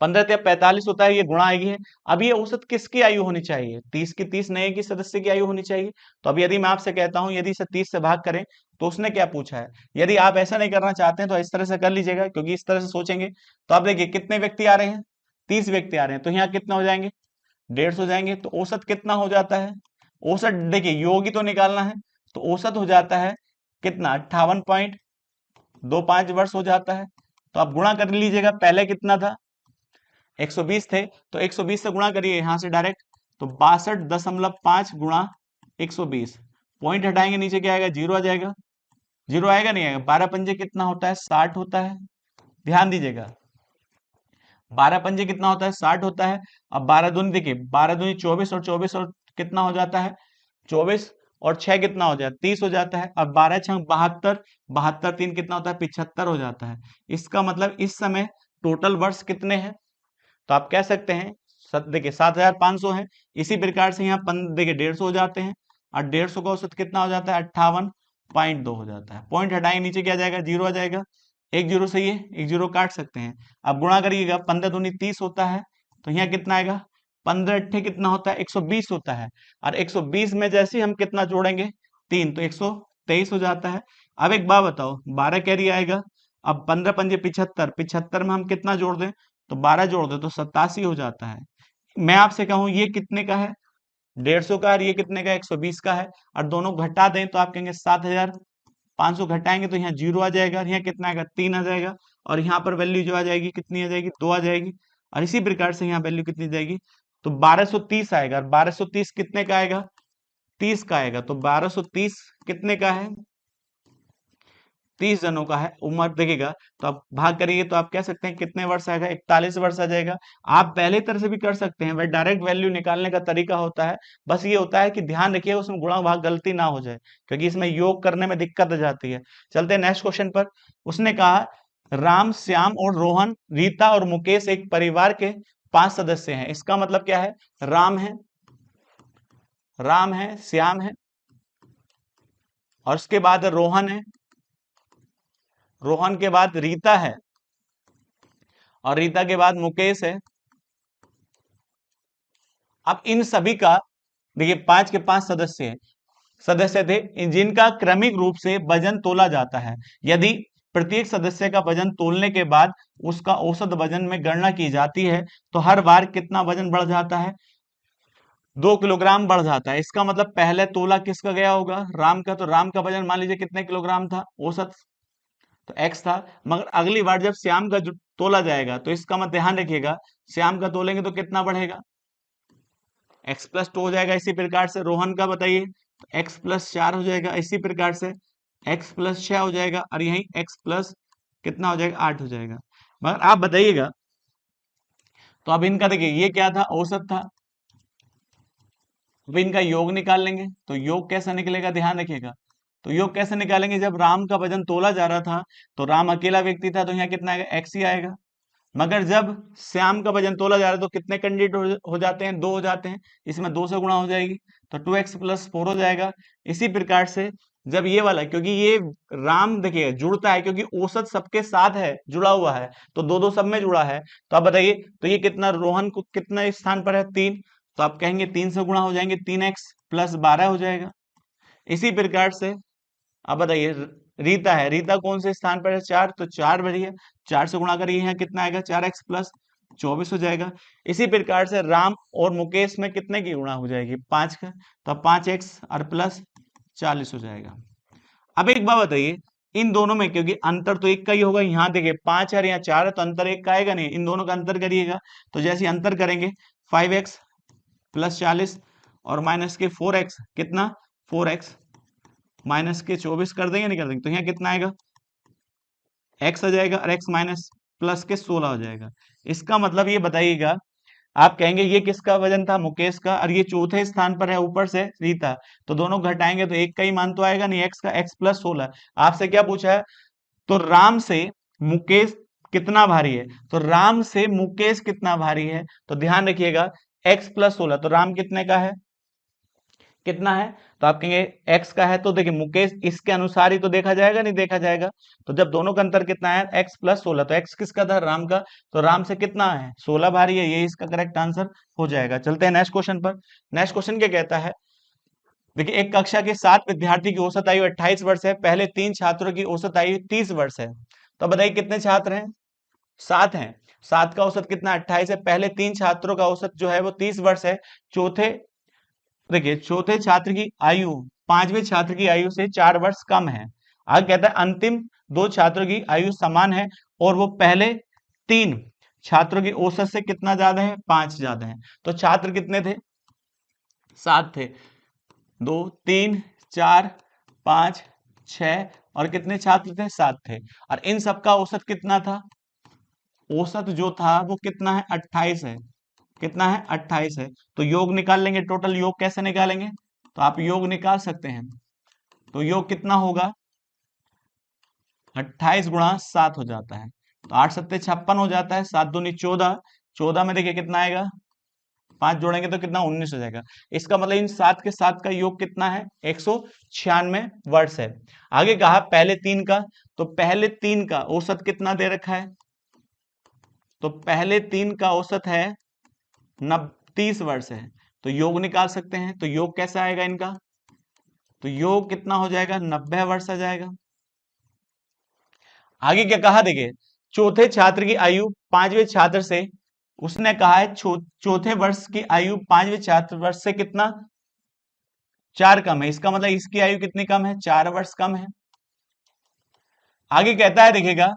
15 से 45 होता है, ये गुणा आएगी है। अब ये औसत किसकी आयु होनी चाहिए 30 की 30 नए की सदस्य की आयु होनी चाहिए। तो अब यदि मैं आपसे कहता हूं यदि इसे 30 से भाग करें, तो उसने क्या पूछा है, यदि आप ऐसा नहीं करना चाहते हैं तो इस तरह से कर लीजिएगा, क्योंकि इस तरह से सोचेंगे तो आप देखिए कितने व्यक्ति आ रहे हैं 30 व्यक्ति आ रहे हैं, तो यहाँ कितना हो जाएंगे 150 हो जाएंगे। तो औसत कितना हो जाता है, औसत देखिए योग ही तो निकालना है, तो औसत हो जाता है कितना 58.25 वर्ष हो जाता है। तो आप गुणा कर लीजिएगा, पहले कितना था 120 थे, तो 120 से गुणा करिए यहां से डायरेक्ट, तो 62.5 गुणा 120, पॉइंट हटाएंगे नीचे क्या आएगा जीरो आ जाएगा, जीरो आएगा नहीं आएगा, 12 पंजे कितना होता है 60 होता है, ध्यान दीजिएगा 12 पंजे कितना होता है 60 होता है। अब 12 दूनी देखिए 12 दूनी 24 और 24 और कितना हो जाता है 24 और 6 कितना हो जाता है 30 हो जाता है। अब 12 6 72, 72 3 कितना होता है 75 हो जाता है। इसका मतलब इस समय टोटल वर्ष कितने हैं, तो आप कह सकते हैं देखिए 7500 है। इसी प्रकार से यहाँ देखिए 150 हो जाते हैं, और 150 का औसत कितना हो जाता है 58.2 हो जाता है। पॉइंट हटाएंगे नीचे क्या आ जाएगा जीरो आ जाएगा, एक जीरो से ये एक जीरो काट सकते हैं। अब गुणा करिएगा 15 दूनी 30 होता है, तो यहाँ कितना आएगा 15 अट्ठे कितना होता है 120 होता है, और 120 में जैसे हम कितना जोड़ेंगे 3 तो 123 हो जाता है। अब एक बात बताओ 12 कैरी आएगा, अब 15 पंजे 75, 75 में हम कितना जोड़ दें तो 12 जोड़ दे तो 87 हो जाता है। मैं आपसे कहूं ये कितने का है 150 का, और ये कितने का 120 का है, और दोनों घटा दें तो आप कहेंगे 7500, घटाएंगे तो यहाँ जीरो आ जाएगा, और यहाँ कितना आएगा 3 आ जाएगा, और यहाँ पर वैल्यू जो आ जाएगी कितनी आ जाएगी 2 आ जाएगी, और इसी प्रकार से यहाँ वैल्यू कितनी जाएगी तो 1230 आएगा, और 1230 कितने का आएगा 30 का आएगा, तो 1230 कितने का है 30 जनों का है उम्र देखिएगा। तो आप भाग करिए तो आप कह सकते हैं कितने वर्ष आएगा 41 वर्ष आ जाएगा। आप पहले तरह से भी कर सकते हैं, वह डायरेक्ट वैल्यू निकालने का तरीका होता है। बस ये होता है कि ध्यान रखिए उसमें गुणा भाग गलती ना हो जाए, क्योंकि इसमें योग करने में दिक्कत आ जाती है। चलते हैं नेक्स्ट क्वेश्चन पर। उसने कहा राम श्याम और रोहन रीता और मुकेश एक परिवार के 5 सदस्य हैं। इसका मतलब क्या है राम है श्याम है और उसके बाद रोहन है, रोहन के बाद रीता है, और रीता के बाद मुकेश है। अब इन सभी का देखिए 5 के 5 सदस्य थे जिनका क्रमिक रूप से वजन तोला जाता है। यदि प्रत्येक सदस्य का वजन तोलने के बाद उसका औसत वजन में गणना की जाती है तो हर बार कितना वजन बढ़ जाता है 2 किलोग्राम बढ़ जाता है। इसका मतलब पहले तोला किसका गया होगा राम का, तो राम का वजन मान लीजिए कितने किलोग्राम था औसत, तो x था। मगर अगली बार जब श्याम का तोला जाएगा तो इसका मत ध्यान रखिएगा श्याम का तोलेंगे तो कितना बढ़ेगा x+2 हो जाएगा। इसी प्रकार से रोहन का बताइए तो x+4 हो जाएगा, इसी प्रकार से x+6 हो जाएगा, और यही x+ कितना हो जाएगा 8 हो जाएगा। मगर आप बताइएगा तो अब इनका देखिए ये क्या था औसत था, अब इनका योग निकाल लेंगे। तो योग कैसा निकलेगा ध्यान रखिएगा, तो योग कैसे निकालेंगे जब राम का वजन तोला जा रहा था तो राम अकेला व्यक्ति था तो यहाँ कितना आएगा x ही आएगा। मगर जब श्याम का वजन तोला जा रहा है तो कितने कैंडिडेट हो जाते हैं 2 हो जाते हैं, इसमें 2 से गुणा हो जाएगी तो 2x+4 हो जाएगा। इसी प्रकार से जब ये वाला क्योंकि ये राम देखिए जुड़ता है क्योंकि औसत सबके साथ है जुड़ा हुआ है तो 2 2 सब में जुड़ा है। तो आप बताइए तो ये कितना रोहन को कितना स्थान पर है 3, तो आप कहेंगे 3 से गुणा हो जाएंगे 3x+12 हो जाएगा। इसी प्रकार से अब बताइए रीता कौन से स्थान पर है 4, तो 4 बढ़िया 4 से गुणा करिए यहाँ कितना आएगा 4x+ 24 हो जाएगा। इसी प्रकार से राम और मुकेश में कितने की गुणा हो जाएगी? 5 का, तो 5x और प्लस 40 हो जाएगा। अब एक बात बताइए, इन दोनों में क्योंकि अंतर तो एक का ही होगा, यहाँ देखिए 5 है यहाँ 4 है, तो अंतर एक का आएगा नहीं, इन दोनों का अंतर करिएगा। तो जैसे अंतर करेंगे 5x प्लस 40 और माइनस के 4x, कितना 4x माइनस के 24 कर देंगे, नहीं कर देंगे, तो यहाँ कितना आएगा x आ जाएगा और x माइनस प्लस के 16 हो जाएगा। इसका मतलब ये बताइएगा, आप कहेंगे ये किसका वजन था? मुकेश का, और ये चौथे स्थान पर है ऊपर से रीता, तो दोनों घटाएंगे तो एक का ही मान तो आएगा नहीं, x का, x प्लस 16। आपसे क्या पूछा है? तो राम से मुकेश कितना भारी है, तो राम से मुकेश कितना भारी है, तो ध्यान रखिएगा x प्लस 16, तो राम कितने का है, कितना है? तो आप कहेंगे x का है, तो देखिए मुकेश इसके अनुसार ही तो देखा जाएगा, नहीं देखा जाएगा। तो जब दोनों का अंतर कितना है x प्लस 16, तो x किसका था? राम का, तो राम से कितना है? 16 भारी है, ये इसका करेक्ट आंसर हो जाएगा। चलते हैं नेक्स्ट क्वेश्चन पर। नेक्स्ट क्वेश्चन क्या कहता है? देखिए, एक कक्षा के 7 विद्यार्थी की औसत आयु 28 वर्ष है, पहले 3 छात्रों की औसत आयु 30 वर्ष है, तो बताइए कितने छात्र हैं? 7 हैं। 7 का औसत कितना? 28 है। पहले 3 छात्रों का औसत जो है वो 30 वर्ष है। चौथे, देखिए चौथे छात्र की आयु 5वें छात्र की आयु से 4 वर्ष कम है। आगे कहता है अंतिम 2 छात्रों की आयु समान है और वो पहले 3 छात्रों की औसत से कितना ज्यादा है? 5 ज्यादा है। तो छात्र कितने थे? 7 थे। 2 3 4 5 6 और कितने छात्र थे? 7 थे। और इन सबका औसत कितना था? औसत जो था वो कितना है? 28 है। कितना है? 28 है। तो योग निकाल लेंगे, टोटल योग कैसे निकालेंगे? तो आप योग निकाल सकते हैं, तो योग कितना होगा? 28 गुणा 7 हो जाता है, तो 8 सत्ते 56 हो जाता है, 7 दूनी 14, 14 में देखिए कितना आएगा? 5 जोड़ेंगे तो कितना? 19 हो जाएगा। इसका मतलब इन 7 के 7 का योग कितना है? 196 वर्ष है। आगे कहा पहले 3 का, तो पहले 3 का औसत कितना दे रखा है? तो पहले 3 का औसत है 30 वर्ष है, तो योग निकाल सकते हैं। तो योग कैसा आएगा इनका? तो योग कितना हो जाएगा? 90 वर्ष आ जाएगा। आगे क्या कहा देखिए, चौथे छात्र की आयु 5वें छात्र से, उसने कहा है चौथे वर्ष की आयु 5वें छात्र वर्ष से कितना? 4 कम है। इसका मतलब इसकी आयु कितनी कम है? 4 वर्ष कम है। आगे कहता है देखिएगा,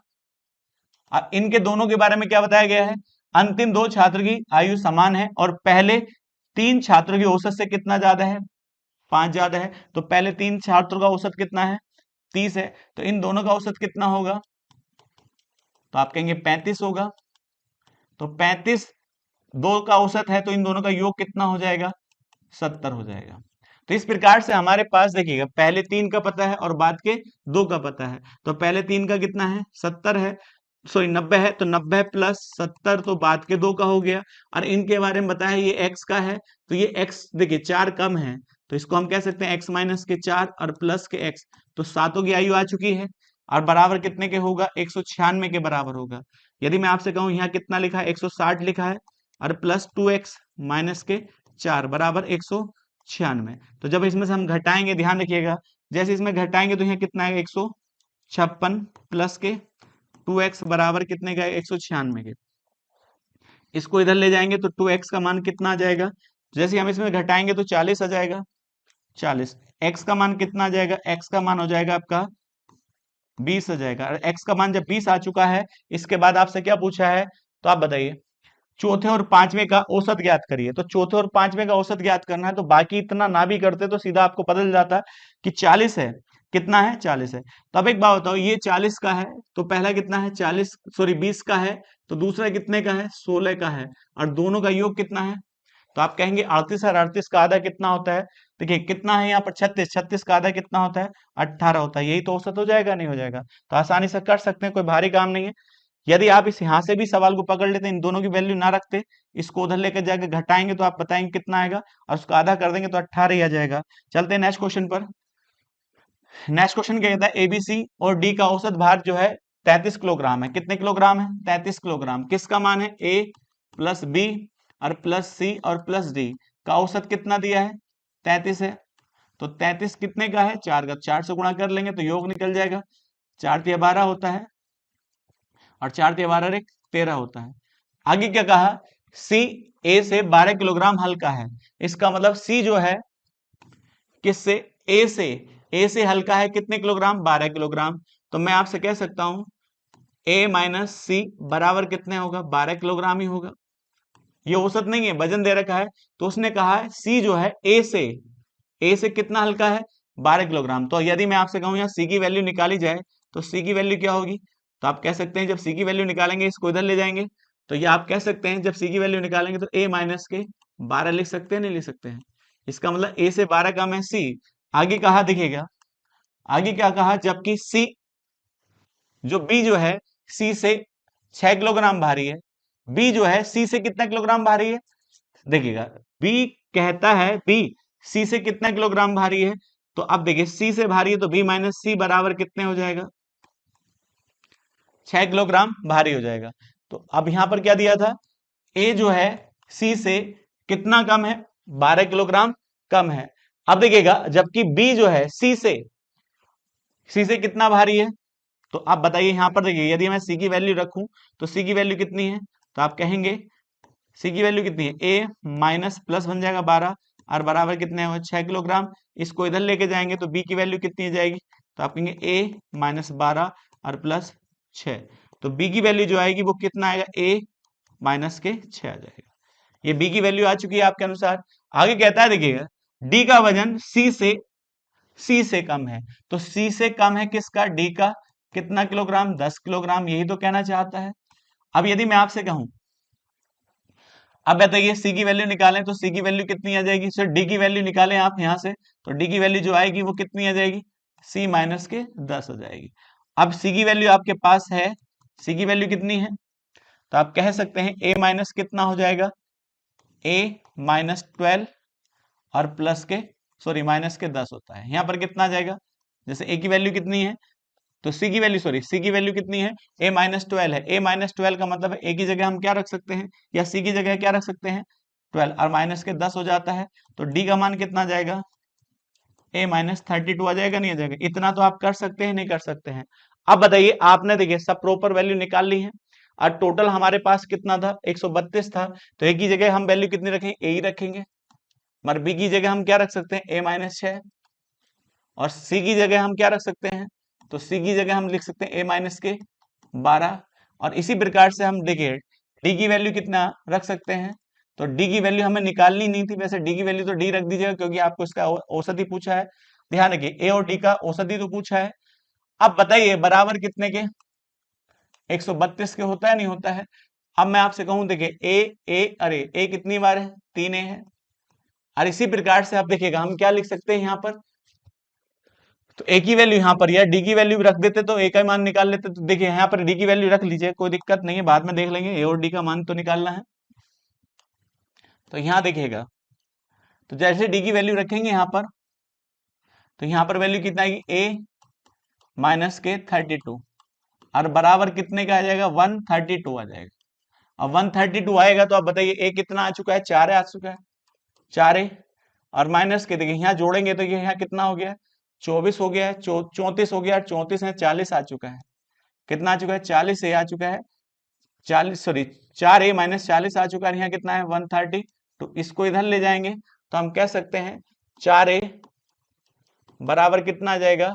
इनके दोनों के बारे में क्या बताया गया है? अंतिम 2 छात्र की आयु समान है और पहले 3 छात्रों की औसत से कितना ज्यादा है? 5 ज्यादा है। तो पहले 3 छात्रों का औसत कितना है? 30 है। तो इन दोनों का औसत कितना होगा? तो आप कहेंगे 35 होगा। तो 35 2 का औसत है, तो इन दोनों का योग कितना हो जाएगा? 70 हो जाएगा। तो इस प्रकार से हमारे पास देखिएगा, पहले 3 का पता है और बाद के 2 का पता है। तो पहले 3 का कितना है? 70 है, सॉरी 90 है, तो 90 प्लस 70 तो बाद के 2 का हो गया। और इनके बारे में बताया ये x का है, तो ये x देखिए 4 कम है, तो इसको हम कह सकते हैं x माइनस के 4 और प्लस के x, तो सातों की आयु आ चुकी है और बराबर कितने के होगा? 196 के बराबर होगा। यदि मैं आपसे कहूं यहाँ कितना लिखा है? 160 लिखा है और प्लस 2x माइनस के 4 बराबर 196। तो जब इसमें से हम घटाएंगे, ध्यान रखिएगा, जैसे इसमें घटाएंगे तो यहाँ कितना आएगा? 156 प्लस के 2x बराबर कितने का? 196 के। इसको इधर ले जाएंगे तो 2x का मान कितना आ जाएगा? जैसे हम इसमें घटाएंगे तो 40 आ जाएगा। 40 x का मान कितना आ जाएगा? x का मान हो जाएगा आपका 20 आ जाएगा। और x का मान जब 20 आ चुका है, इसके बाद आपसे क्या पूछा है? तो आप बताइए चौथे और पांचवें का औसत ज्ञात करिए। तो चौथे और पांचवें का औसत ज्ञात करना है, तो बाकी इतना ना भी करते तो सीधा आपको पता चल जाता कि 40 है। कितना है? 40 है। तो अब एक बात बताओ, ये 40 का है तो पहला कितना है? 40 सॉरी 20 का है, तो दूसरा कितने का है? 16 का है। और दोनों का योग कितना है? तो आप कहेंगे 38 और 38 का आधा कितना होता है? देखिए कितना है यहाँ पर? 36। 36 का आधा कितना होता है? 18 होता है। यही तो औसत हो जाएगा, नहीं हो जाएगा? तो आसानी से कर सकते हैं, कोई भारी काम नहीं है। यदि आप इस यहां से भी सवाल को पकड़ लेते, इन दोनों की वैल्यू ना रखते, इसको उधर लेकर जाकर घटाएंगे तो आप बताएंगे कितना आएगा, और उसको आधा कर देंगे तो 18 ही आ जाएगा। चलते हैं नेक्स्ट क्वेश्चन पर। नेक्स्ट क्वेश्चन क्या कहता है? एबीसी और डी का औसत भार जो है 33 किलोग्राम है। कितने किलोग्राम है? 33 किलोग्राम। किसका मान है? ए प्लस बी और प्लस सी और प्लस डी का औसत कितना दिया है? 33 है। तो 33 कितने का है? 4 का। 4 से गुणा कर लेंगे तो योग निकल जाएगा। 4 तिया 12 होता है और 4 तिया 12 13 होता है। आगे क्या कहा, सी ए से 12 किलोग्राम हल्का है। इसका मतलब सी जो है किससे, ए से, ए से हल्का है कितने किलोग्राम, 12 किलोग्राम। तो मैं आपसे कह सकता हूं ए माइनस सी बराबर कितने होगा, 12 किलोग्राम ही होगा। ये औसत नहीं है, वजन दे रखा है। तो उसने कहा है सी जो है ए से कितना हल्का है, 12 किलोग्राम। तो यदि मैं आपसे कहूं यहाँ सी की वैल्यू निकाली जाए तो सी की वैल्यू क्या होगी, तो आप कह सकते हैं जब सी की वैल्यू निकालेंगे इसको इधर ले जाएंगे, तो ये आप कह सकते हैं जब सी की वैल्यू निकालेंगे तो ए माइनस के 12 लिख सकते हैं, नहीं लिख सकते हैं। इसका मतलब ए से 12 कम है सी। आगे कहा दिखेगा, आगे क्या कहा, जबकि सी जो बी जो है सी से 6 किलोग्राम भारी है, बी जो है सी से कितना किलोग्राम भारी है, देखिएगा बी कहता है बी सी से कितना किलोग्राम भारी है। तो अब देखिए सी से भारी है तो बी माइनस सी बराबर कितने हो जाएगा, 6 किलोग्राम भारी हो जाएगा। तो अब यहां पर क्या दिया था, ए जो है सी से कितना कम है, 12 किलोग्राम कम है। अब देखिएगा जबकि बी जो है सी से कितना भारी है, तो आप बताइए यहां पर देखिए यदि मैं सी की वैल्यू रखूं तो सी की वैल्यू कितनी है, तो आप कहेंगे सी की वैल्यू कितनी है, ए माइनस प्लस बन जाएगा 12 और बराबर कितने हो 6 किलोग्राम। इसको इधर लेके जाएंगे तो बी की वैल्यू कितनी हो जाएगी, तो आप कहेंगे ए माइनस 12 और प्लस 6। तो बी की वैल्यू जो आएगी वो कितना आएगा, ए माइनस के 6 आ जाएगा। ये बी की वैल्यू आ चुकी है आपके अनुसार। आगे कहता है देखिएगा डी का वजन सी से कम है। तो सी से कम है किसका, डी का, कितना किलोग्राम, 10 किलोग्राम, यही तो कहना चाहता है। अब यदि मैं आपसे कहूं, अब बताइए सी की वैल्यू निकालें तो सी की वैल्यू कितनी आ जाएगी, सर डी की वैल्यू निकालें आप यहां से तो डी की वैल्यू जो आएगी वो कितनी आ जाएगी, सी माइनस के 10 हो जाएगी। अब सी की वैल्यू आपके पास है, सी की वैल्यू कितनी है, तो आप कह सकते हैं ए माइनस कितना हो जाएगा, ए माइनस 12 और प्लस के सॉरी माइनस के 10 होता है। यहां पर कितना आ जाएगा, जैसे ए की वैल्यू कितनी है, तो सी की वैल्यू सॉरी सी की वैल्यू कितनी है, ए माइनस 12 है। ए माइनस 12 का मतलब है ए की जगह हम क्या रख सकते हैं, या सी की जगह क्या रख सकते हैं, 12 और माइनस के 10 हो जाता है। तो डी का मान कितना आ जाएगा, ए माइनस 32 आ जाएगा, नहीं आ जाएगा। इतना तो आप कर सकते हैं, नहीं कर सकते हैं। अब बताइए आपने देखिए सब प्रॉपर वैल्यू निकाल ली है और टोटल हमारे पास कितना था, 132 था। तो ए की जगह हम वैल्यू कितनी रखेंगे, ए ही रखेंगे। मगर बी की जगह हम क्या रख सकते हैं, ए माइनस 6। और सी की जगह हम क्या रख सकते हैं, तो सी की जगह हम लिख सकते हैं ए माइनस के 12। और इसी प्रकार से हम देखिए डी की वैल्यू कितना रख सकते हैं, तो डी की वैल्यू हमें निकालनी नहीं थी, वैसे डी की वैल्यू तो डी रख दीजिएगा क्योंकि आपको इसका औसत ही पूछा है। ध्यान रखिए ए और डी का औसत ही तो पूछा है। अब बताइए बराबर कितने के, 132 के होता है, नहीं होता है। अब मैं आपसे कहूं देखिए अरे ए कितनी बार है, 3 ए है। और इसी प्रकार से आप देखिएगा हम क्या लिख सकते हैं यहाँ पर, तो ए की वैल्यू यहाँ पर या डी की वैल्यू रख देते तो ए का मान निकाल लेते। तो देखिए यहाँ पर डी की वैल्यू रख लीजिए, कोई दिक्कत नहीं है, बाद में देख लेंगे, ए और डी का मान तो निकालना है। तो यहाँ देखिएगा तो जैसे डी की वैल्यू रखेंगे यहाँ पर, तो यहाँ पर वैल्यू कितना आएगी, ए माइनस के 32 और बराबर कितने का आ जाएगा, 132 आ जाएगा। अब 132 आएगा तो आप बताइए ए कितना आ चुका है, 4 आ चुका है, 4 और माइनस के देखिए यहाँ जोड़ेंगे तो ये यहाँ कितना हो गया, 24 हो गया है, 34 हो गया, 34 है, 40 आ चुका है। कितना आ चुका है, 40 ए आ चुका है, 40 सॉरी 4 ए माइनस 40 आ चुका है। यहाँ कितना है 130। तो इसको इधर ले जाएंगे तो हम कह सकते हैं 4 ए बराबर कितना आ जाएगा,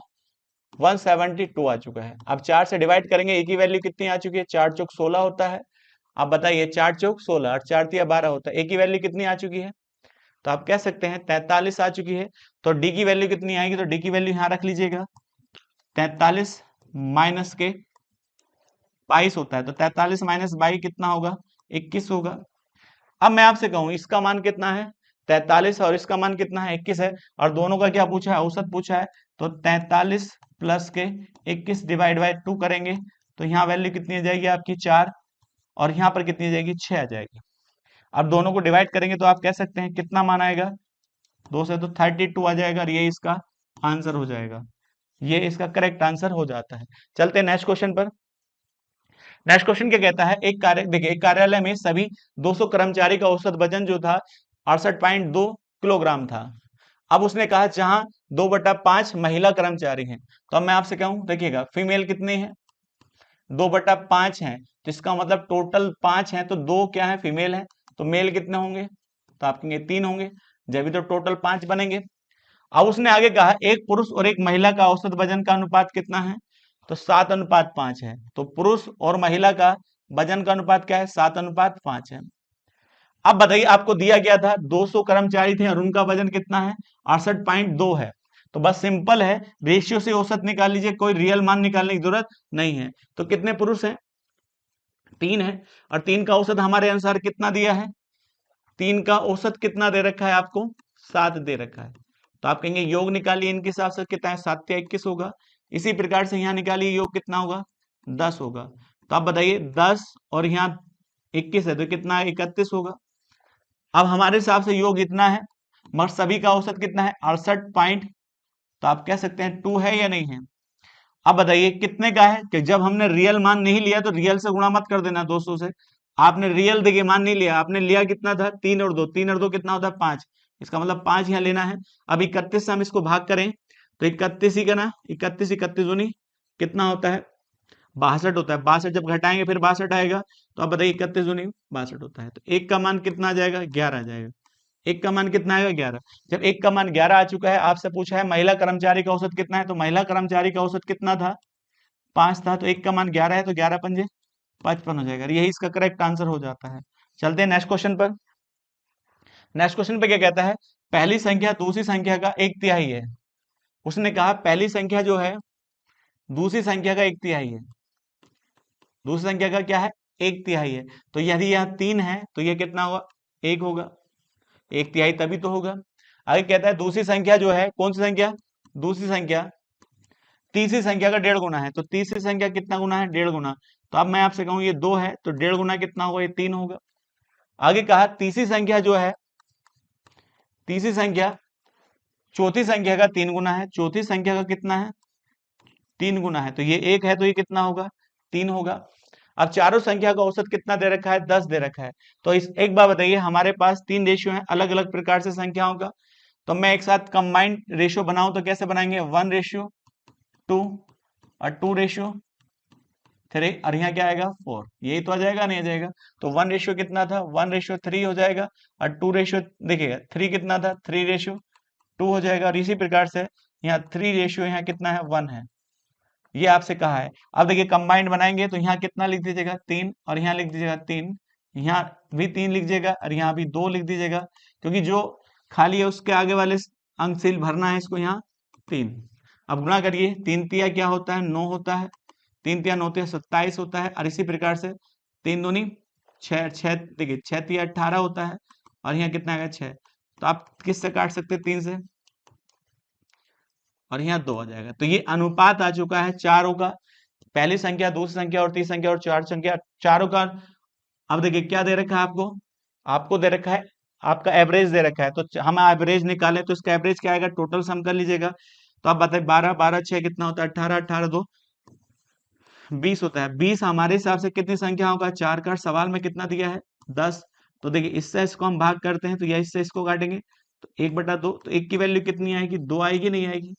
172 आ चुका है। अब 4 से डिवाइड करेंगे, ए की वैल्यू कितनी आ चुकी है, 4 चौक 16 होता है। अब बताइए 4 चौक 16 और 4 तिया 12 होता है, ए की वैल्यू कितनी आ चुकी है, तो आप कह सकते हैं 43 आ चुकी है। तो डी की वैल्यू कितनी आएगी, तो डी की वैल्यू यहाँ रख लीजिएगा, 43 माइनस के 22 होता है। तो 43 माइनस 22 कितना होगा, 21 होगा। अब मैं आपसे कहूं इसका मान कितना है, 43 और इसका मान कितना है, 21 है। और दोनों का क्या पूछा है, औसत पूछा है। तो 43 प्लस के 21 डिवाइड बाय 2 करेंगे तो यहाँ वैल्यू कितनी आ जाएगी आपकी 4 और यहाँ पर कितनी आ जाएगी 6 आ जाएगी। अब दोनों को डिवाइड करेंगे तो आप कह सकते हैं कितना मान आएगा, 2 से तो 32 आ जाएगा और ये इसका आंसर हो जाएगा, ये इसका करेक्ट आंसर हो जाता है। चलते हैं नेक्स्ट क्वेश्चन पर। नेक्स्ट क्वेश्चन क्या कहता है, एक कार्य देखिए एक कार्यालय में सभी 200 कर्मचारी का औसत वजन जो था 68.2 किलोग्राम था। अब उसने कहा जहां 2/5 महिला कर्मचारी हैं। तो अब मैं आपसे कहूं देखिएगा फीमेल कितनी है, 2/5 है, तो इसका मतलब टोटल 5 है, तो 2 क्या है, फीमेल है, तो मेल कितने होंगे, तो आप कहेंगे 3 होंगे, जब भी तो टोटल 5 बनेंगे। अब उसने आगे कहा एक पुरुष और एक महिला का औसत वजन का अनुपात कितना है, तो 7:5 है। तो पुरुष और महिला का वजन का अनुपात क्या है, 7:5 है। अब बताइए, आपको दिया गया था 200 कर्मचारी थे और उनका वजन कितना है, 68.2 है। तो बस सिंपल है, रेशियो से औसत निकाल लीजिए, कोई रियल मान निकालने की जरूरत नहीं है। तो कितने पुरुष हैं, 3 है, और 3 का औसत हमारे अनुसार कितना दिया है, 3 का औसत कितना दे रखा है आपको, 7 दे रखा है। तो आप कहेंगे योग निकालिए, इनके हिसाब से कितना है, 7 या 21 होगा। इसी प्रकार से यहाँ निकालिए, योग कितना होगा, 10 होगा। तो आप बताइए 10 और यहाँ 21 है, तो कितना है, 31 होगा। अब हमारे हिसाब से योग इतना है, मगर सभी का औसत कितना है, 68 पॉइंट, तो आप कह सकते हैं 2 है या नहीं है। अब बताइए कितने का है, कि जब हमने रियल मान नहीं लिया तो रियल से गुणा मत कर देना 200 से। आपने रियल देखिए मान नहीं लिया, आपने लिया कितना था, 3 और 2, 3 और 2 कितना होता है, 5, इसका मतलब 5 यहाँ लेना है। अब 31 से हम इसको भाग करें तो 31 ही का ना, 31 31 दूनी कितना होता है, 62 होता है। 62 जब घटाएंगे फिर 62 आएगा, तो अब बताइए 31 दूनी 62 होता है। तो एक का मान कितना आ जाएगा, 11 आ जाएगा। एक का मान कितना आएगा, 11। जब एक का मान 11 आ चुका है, आपसे पूछा है महिला कर्मचारी का औसत कितना है, तो महिला कर्मचारी का औसत कितना था, 5 था, तो एक का मान 11 है, तो 11 पंजे 55 हो जाएगा। यही इसका करेक्ट आंसर हो जाता है। चलते हैं नेक्स्ट क्वेश्चन पर। नेक्स्ट क्वेश्चन पे क्या कहता है, पहली संख्या दूसरी संख्या का 1/3 है। उसने कहा पहली संख्या जो है दूसरी संख्या का 1/3 है, दूसरी संख्या का क्या है, 1/3 है। तो यदि यह 3 है तो यह कितना होगा, 1 होगा, 1/3 तभी तो होगा। आगे कहता है दूसरी संख्या जो है, कौन सी संख्या, दूसरी संख्या तीसरी संख्या का 1.5 गुना है। तो तीसरी संख्या कितना गुना है, 1.5 गुना। तो अब मैं आपसे कहूं ये 2 है, तो 1.5 गुना कितना होगा, ये 3 होगा। आगे कहा तीसरी संख्या जो है, तीसरी संख्या चौथी संख्या का 3 गुना है, चौथी संख्या का कितना है, 3 गुना है। तो ये 1 है, तो ये कितना होगा, 3 होगा। अब चारों संख्या का औसत कितना दे रखा है, 10 दे रखा है। तो इस एक बार बताइए, हमारे पास 3 रेशियो है अलग अलग प्रकार से संख्याओं का, तो मैं एक साथ कंबाइंड रेशियो बनाऊं तो कैसे बनाएंगे, 1:2 और 2:3, और यहाँ क्या आएगा, 4, यही तो आ जाएगा, नहीं आ जाएगा। तो 1 रेशियो कितना था, 1:3 हो जाएगा, और 2 रेशियो देखिएगा 3 कितना था, 3:2 हो जाएगा। और इसी प्रकार से यहाँ 3 रेशियो यहाँ कितना है, 1 है, ये आपसे कहा है। अब देखिए कंबाइंड बनाएंगे तो यहाँ कितना लिख दीजिएगा, 3, और यहाँ लिख दीजिएगा 3, यहाँ भी 3 लिख दीजिएगा, और यहाँ भी 2 लिख दीजिएगा, क्योंकि जो खाली है उसके आगे वाले अंक से भरना है इसको, यहाँ 3। अब गुणा करिए, 3 तिया क्या होता है, 9 होता है, 3 तिया 9 तिया 27 होता है, और इसी प्रकार से 3 दूनी 6, 6 देखिए 6 तिया 18 होता है, और यहाँ कितना आएगा, 6। तो आप किससे काट सकते हैं, 3 से, और यहाँ 2 आ जाएगा। तो ये अनुपात आ चुका है चारों का, पहली संख्या दूसरी संख्या और तीसरी संख्या और चार संख्या चारों का। अब देखिए क्या दे रखा है आपको, आपको दे रखा है आपका एवरेज दे रखा है, तो हम एवरेज निकालें तो इसका एवरेज क्या आएगा, टोटल सम कर लीजिएगा। तो आप बताइए 12 12 6 कितना होता है, 18 18 2 20 होता है। 20 हमारे हिसाब से कितनी संख्या होगा, 4 का, सवाल में कितना दिया है, 10। तो देखिए इससे इसको हम भाग करते हैं तो यह इससे इसको काटेंगे तो 1/2, तो 1 की वैल्यू कितनी आएगी, 2 आएगी, नहीं आएगी।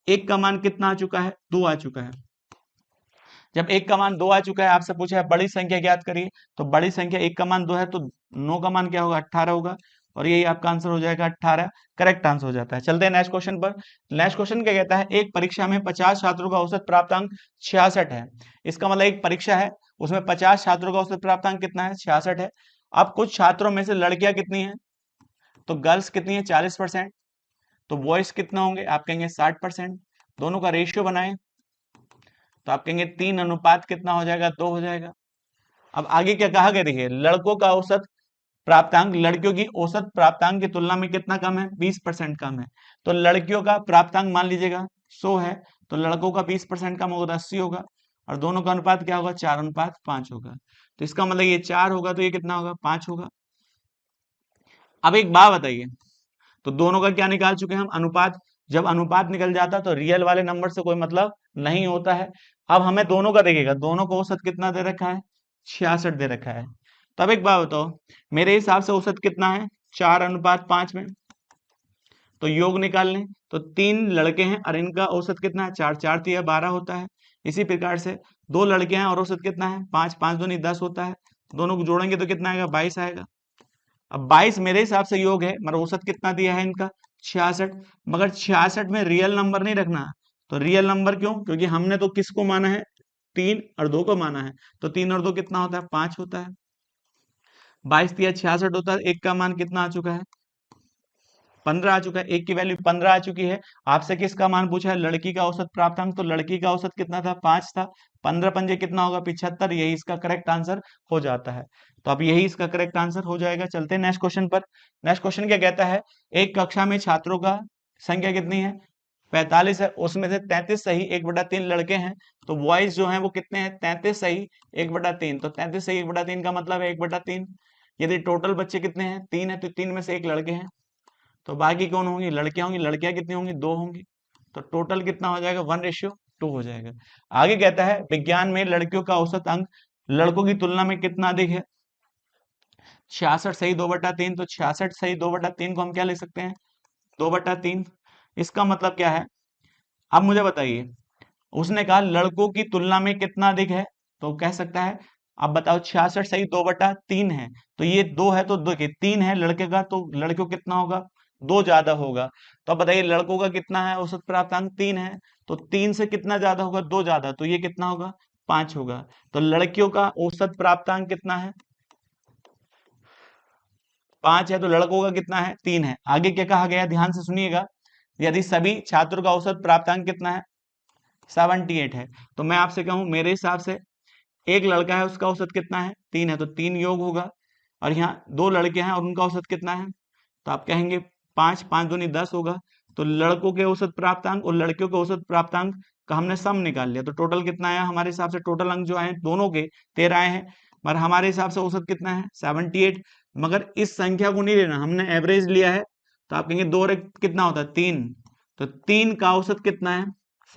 1 का मान कितना आ चुका है, 2 आ चुका है। जब 1 का मान 2 आ चुका है, आपसे पूछा है बड़ी संख्या ज्ञात करिए, तो बड़ी संख्या 1 का मान 2 है, तो 9 का मान क्या होगा, 18 होगा, और यही आपका आंसर हो जाएगा 18, करेक्ट आंसर हो जाता है। चलते हैं नेक्स्ट क्वेश्चन पर। नेक्स्ट क्वेश्चन क्या कहता है, एक परीक्षा में 50 छात्रों का औसत प्राप्तांक 66 है। इसका मतलब एक परीक्षा है, उसमें 50 छात्रों का औसत प्राप्तांक कितना है, 66 है। अब कुछ छात्रों में से लड़कियां कितनी है, तो गर्ल्स कितनी है, 40%, तो बॉयज कितना होंगे, आप कहेंगे 60%। दोनों का रेशियो बनाएं तो आप कहेंगे 3 अनुपात कितना हो जाएगा, 2 हो जाएगा। अब आगे क्या कहा गया, देखिए लड़कों का औसत प्राप्तांक लड़कियों की औसत प्राप्तांक की तुलना में कितना कम है, 20% कम है। तो लड़कियों का प्राप्तांक मान लीजिएगा 100 है, तो लड़कों का 20% कम होगा, 80 होगा, और दोनों का अनुपात क्या होगा, 4:5 होगा। तो इसका मतलब ये 4 होगा, तो ये कितना होगा, 5 होगा। अब एक बात बताइए, तो दोनों का क्या निकाल चुके हैं हम, अनुपात। जब अनुपात निकल जाता है तो रियल वाले नंबर से कोई मतलब नहीं होता है। अब हमें दोनों का देखिएगा, दोनों को औसत कितना दे रखा है, 66 दे रखा है। तब एक बात बताओ, मेरे हिसाब से औसत कितना है, 4:5 में। तो योग निकाल लें तो 3 लड़के हैं और इनका औसत कितना है, 4 4 3 12 होता है। इसी प्रकार से दो लड़के हैं और औसत कितना है 5, 5 दूनी 10 होता है, दोनों को जोड़ेंगे तो कितना आएगा 22 आएगा। अब 22 मेरे हिसाब से योग है, मगर औसत कितना दिया है इनका 66, मगर 66 में रियल नंबर नहीं रखना। तो रियल नंबर क्यों? क्योंकि हमने तो किसको माना है 3 और 2 को माना है, तो 3 और 2 कितना होता है 5 होता है। 22 दिया 66 होता है, एक का मान कितना आ चुका है 15 आ चुका है, एक की वैल्यू 15 आ चुकी है। आपसे किसका मान पूछा है लड़की का औसत प्राप्तांक, तो लड़की का औसत कितना था 5 था, 15 पंजे कितना होगा 75, यही इसका करेक्ट आंसर हो जाता है। तो अब यही इसका करेक्ट आंसर हो जाएगा। चलते हैं नेक्स्ट क्वेश्चन पर। नेक्स्ट क्वेश्चन क्या कहता है, एक कक्षा में छात्रों का संख्या कितनी है 45 है, उसमें से 33 सही 1/3 लड़के हैं, तो बॉयज जो है वो कितने हैं 33 सही 1/3, तो 33 सही 1/3 का मतलब है 1/3। यदि टोटल बच्चे कितने हैं 3 है, तो 3 में से एक लड़के हैं, तो बाकी कौन होंगी लड़कियां होंगी, लड़कियां कितनी होंगी 2 होंगी, तो टोटल कितना हो जाएगा 1:2 हो जाएगा। आगे कहता है विज्ञान में लड़कियों का औसत अंक लड़कों की तुलना में कितना अधिक है 66 सही 2/3, तो 66 सही 2/3 को हम क्या लिख सकते हैं 2/3। इसका मतलब क्या है, अब मुझे बताइए, उसने कहा लड़कों की तुलना में कितना अधिक है, तो कह सकता है अब बताओ 66 सही 2/3 है, तो ये 2 है तो देखिए 3 है लड़के का, तो लड़कियों कितना होगा 2 ज्यादा होगा। तो अब बताइए लड़कों का कितना है औसत प्राप्तांक 3 है, तो 3 से कितना ज्यादा होगा 2 ज्यादा, तो ये कितना होगा 5 होगा। तो लड़कियों का औसत प्राप्तांक कितना है 5 है, तो लड़कों का कितना है 3 है। आगे क्या कहा गया ध्यान से सुनिएगा, यदि सभी छात्रों का औसत प्राप्तांक कितना है 78 है, तो मैं आपसे कहूं मेरे हिसाब से एक लड़का है उसका औसत कितना है 3 है, तो 3 योग होगा, और यहाँ 2 लड़के हैं और उनका औसत कितना है, तो आप कहेंगे 5, 5 दूनी 10 होगा। तो लड़कों के औसत प्राप्तांक और लड़कियों के औसत प्राप्तांक का हमने सम निकाल लिया, तो टोटल कितना आया हमारे हिसाब से, टोटल अंक जो आए दोनों के 13 आए हैं, पर हमारे हिसाब से औसत कितना है 78। मगर इस संख्या को नहीं लेना, हमने एवरेज लिया है, तो आप कहेंगे 2 और 1 कितना होता है 3, तो 3 का औसत कितना है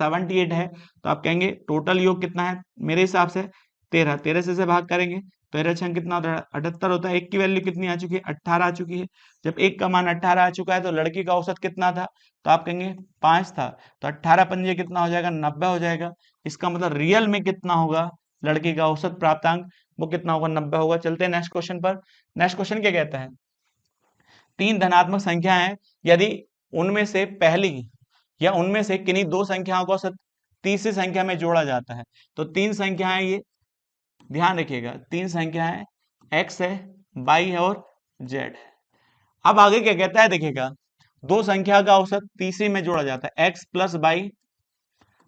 78 है, तो आप कहेंगे टोटल योग कितना है मेरे हिसाब से 13, 13 से भाग करेंगे तो 13 छंग कितना होता है 78 होता है। एक की वैल्यू कितनी आ चुकी है 18 आ चुकी है। जब एक का मान 18 आ चुका है तो लड़की का औसत कितना था, तो आप कहेंगे 5 था, तो 18 पंजे कितना हो जाएगा 90 हो जाएगा। इसका मतलब रियल में कितना होगा लड़की का औसत प्राप्तांक, वो कितना होगा 90 होगा। चलते हैं नेक्स्ट क्वेश्चन पर। नेक्स्ट क्वेश्चन क्या कहता है, 3 धनात्मक संख्याएं यदि उनमें से पहली या उनमें से किन्हीं 2 संख्याओं को औसत तीसरी संख्या में जोड़ा जाता है, तो 3 संख्याएं ये ध्यान रखिएगा 3 संख्याएं x है y है और z है। अब आगे क्या कहता है देखिएगा, 2 संख्या का औसत तीसरी में जोड़ा जाता है x प्लस वाई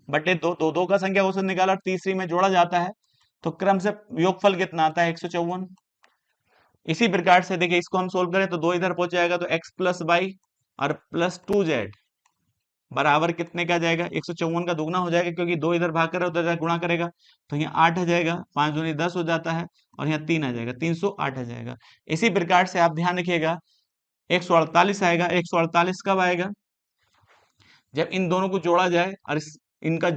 बटे 2, 2 का संख्या औसत निकाला और तीसरी में जोड़ा जाता है, तो क्रम से योगफल कितना आता है 154। इसी प्रकार से देखिए इसको हम सोल्व करें तो 2 इधर पहुंच जाएगा, तो x प्लस वाई और प्लस 2z बराबर कितने का जाएगा 154 का दुगना हो जाएगा, क्योंकि 2 इधर भाग कर उधर जाकर गुणा करेगा, तो यहाँ 8 आ जाएगा, 5 दूनी 10 हो जाता है, और यहाँ 3 आ जाएगा 308 आ जाएगा। इसी प्रकार से आप ध्यान रखिएगा 148 आएगा। 148 कब आएगा, जब इन दोनों को जोड़ा जाए और इनका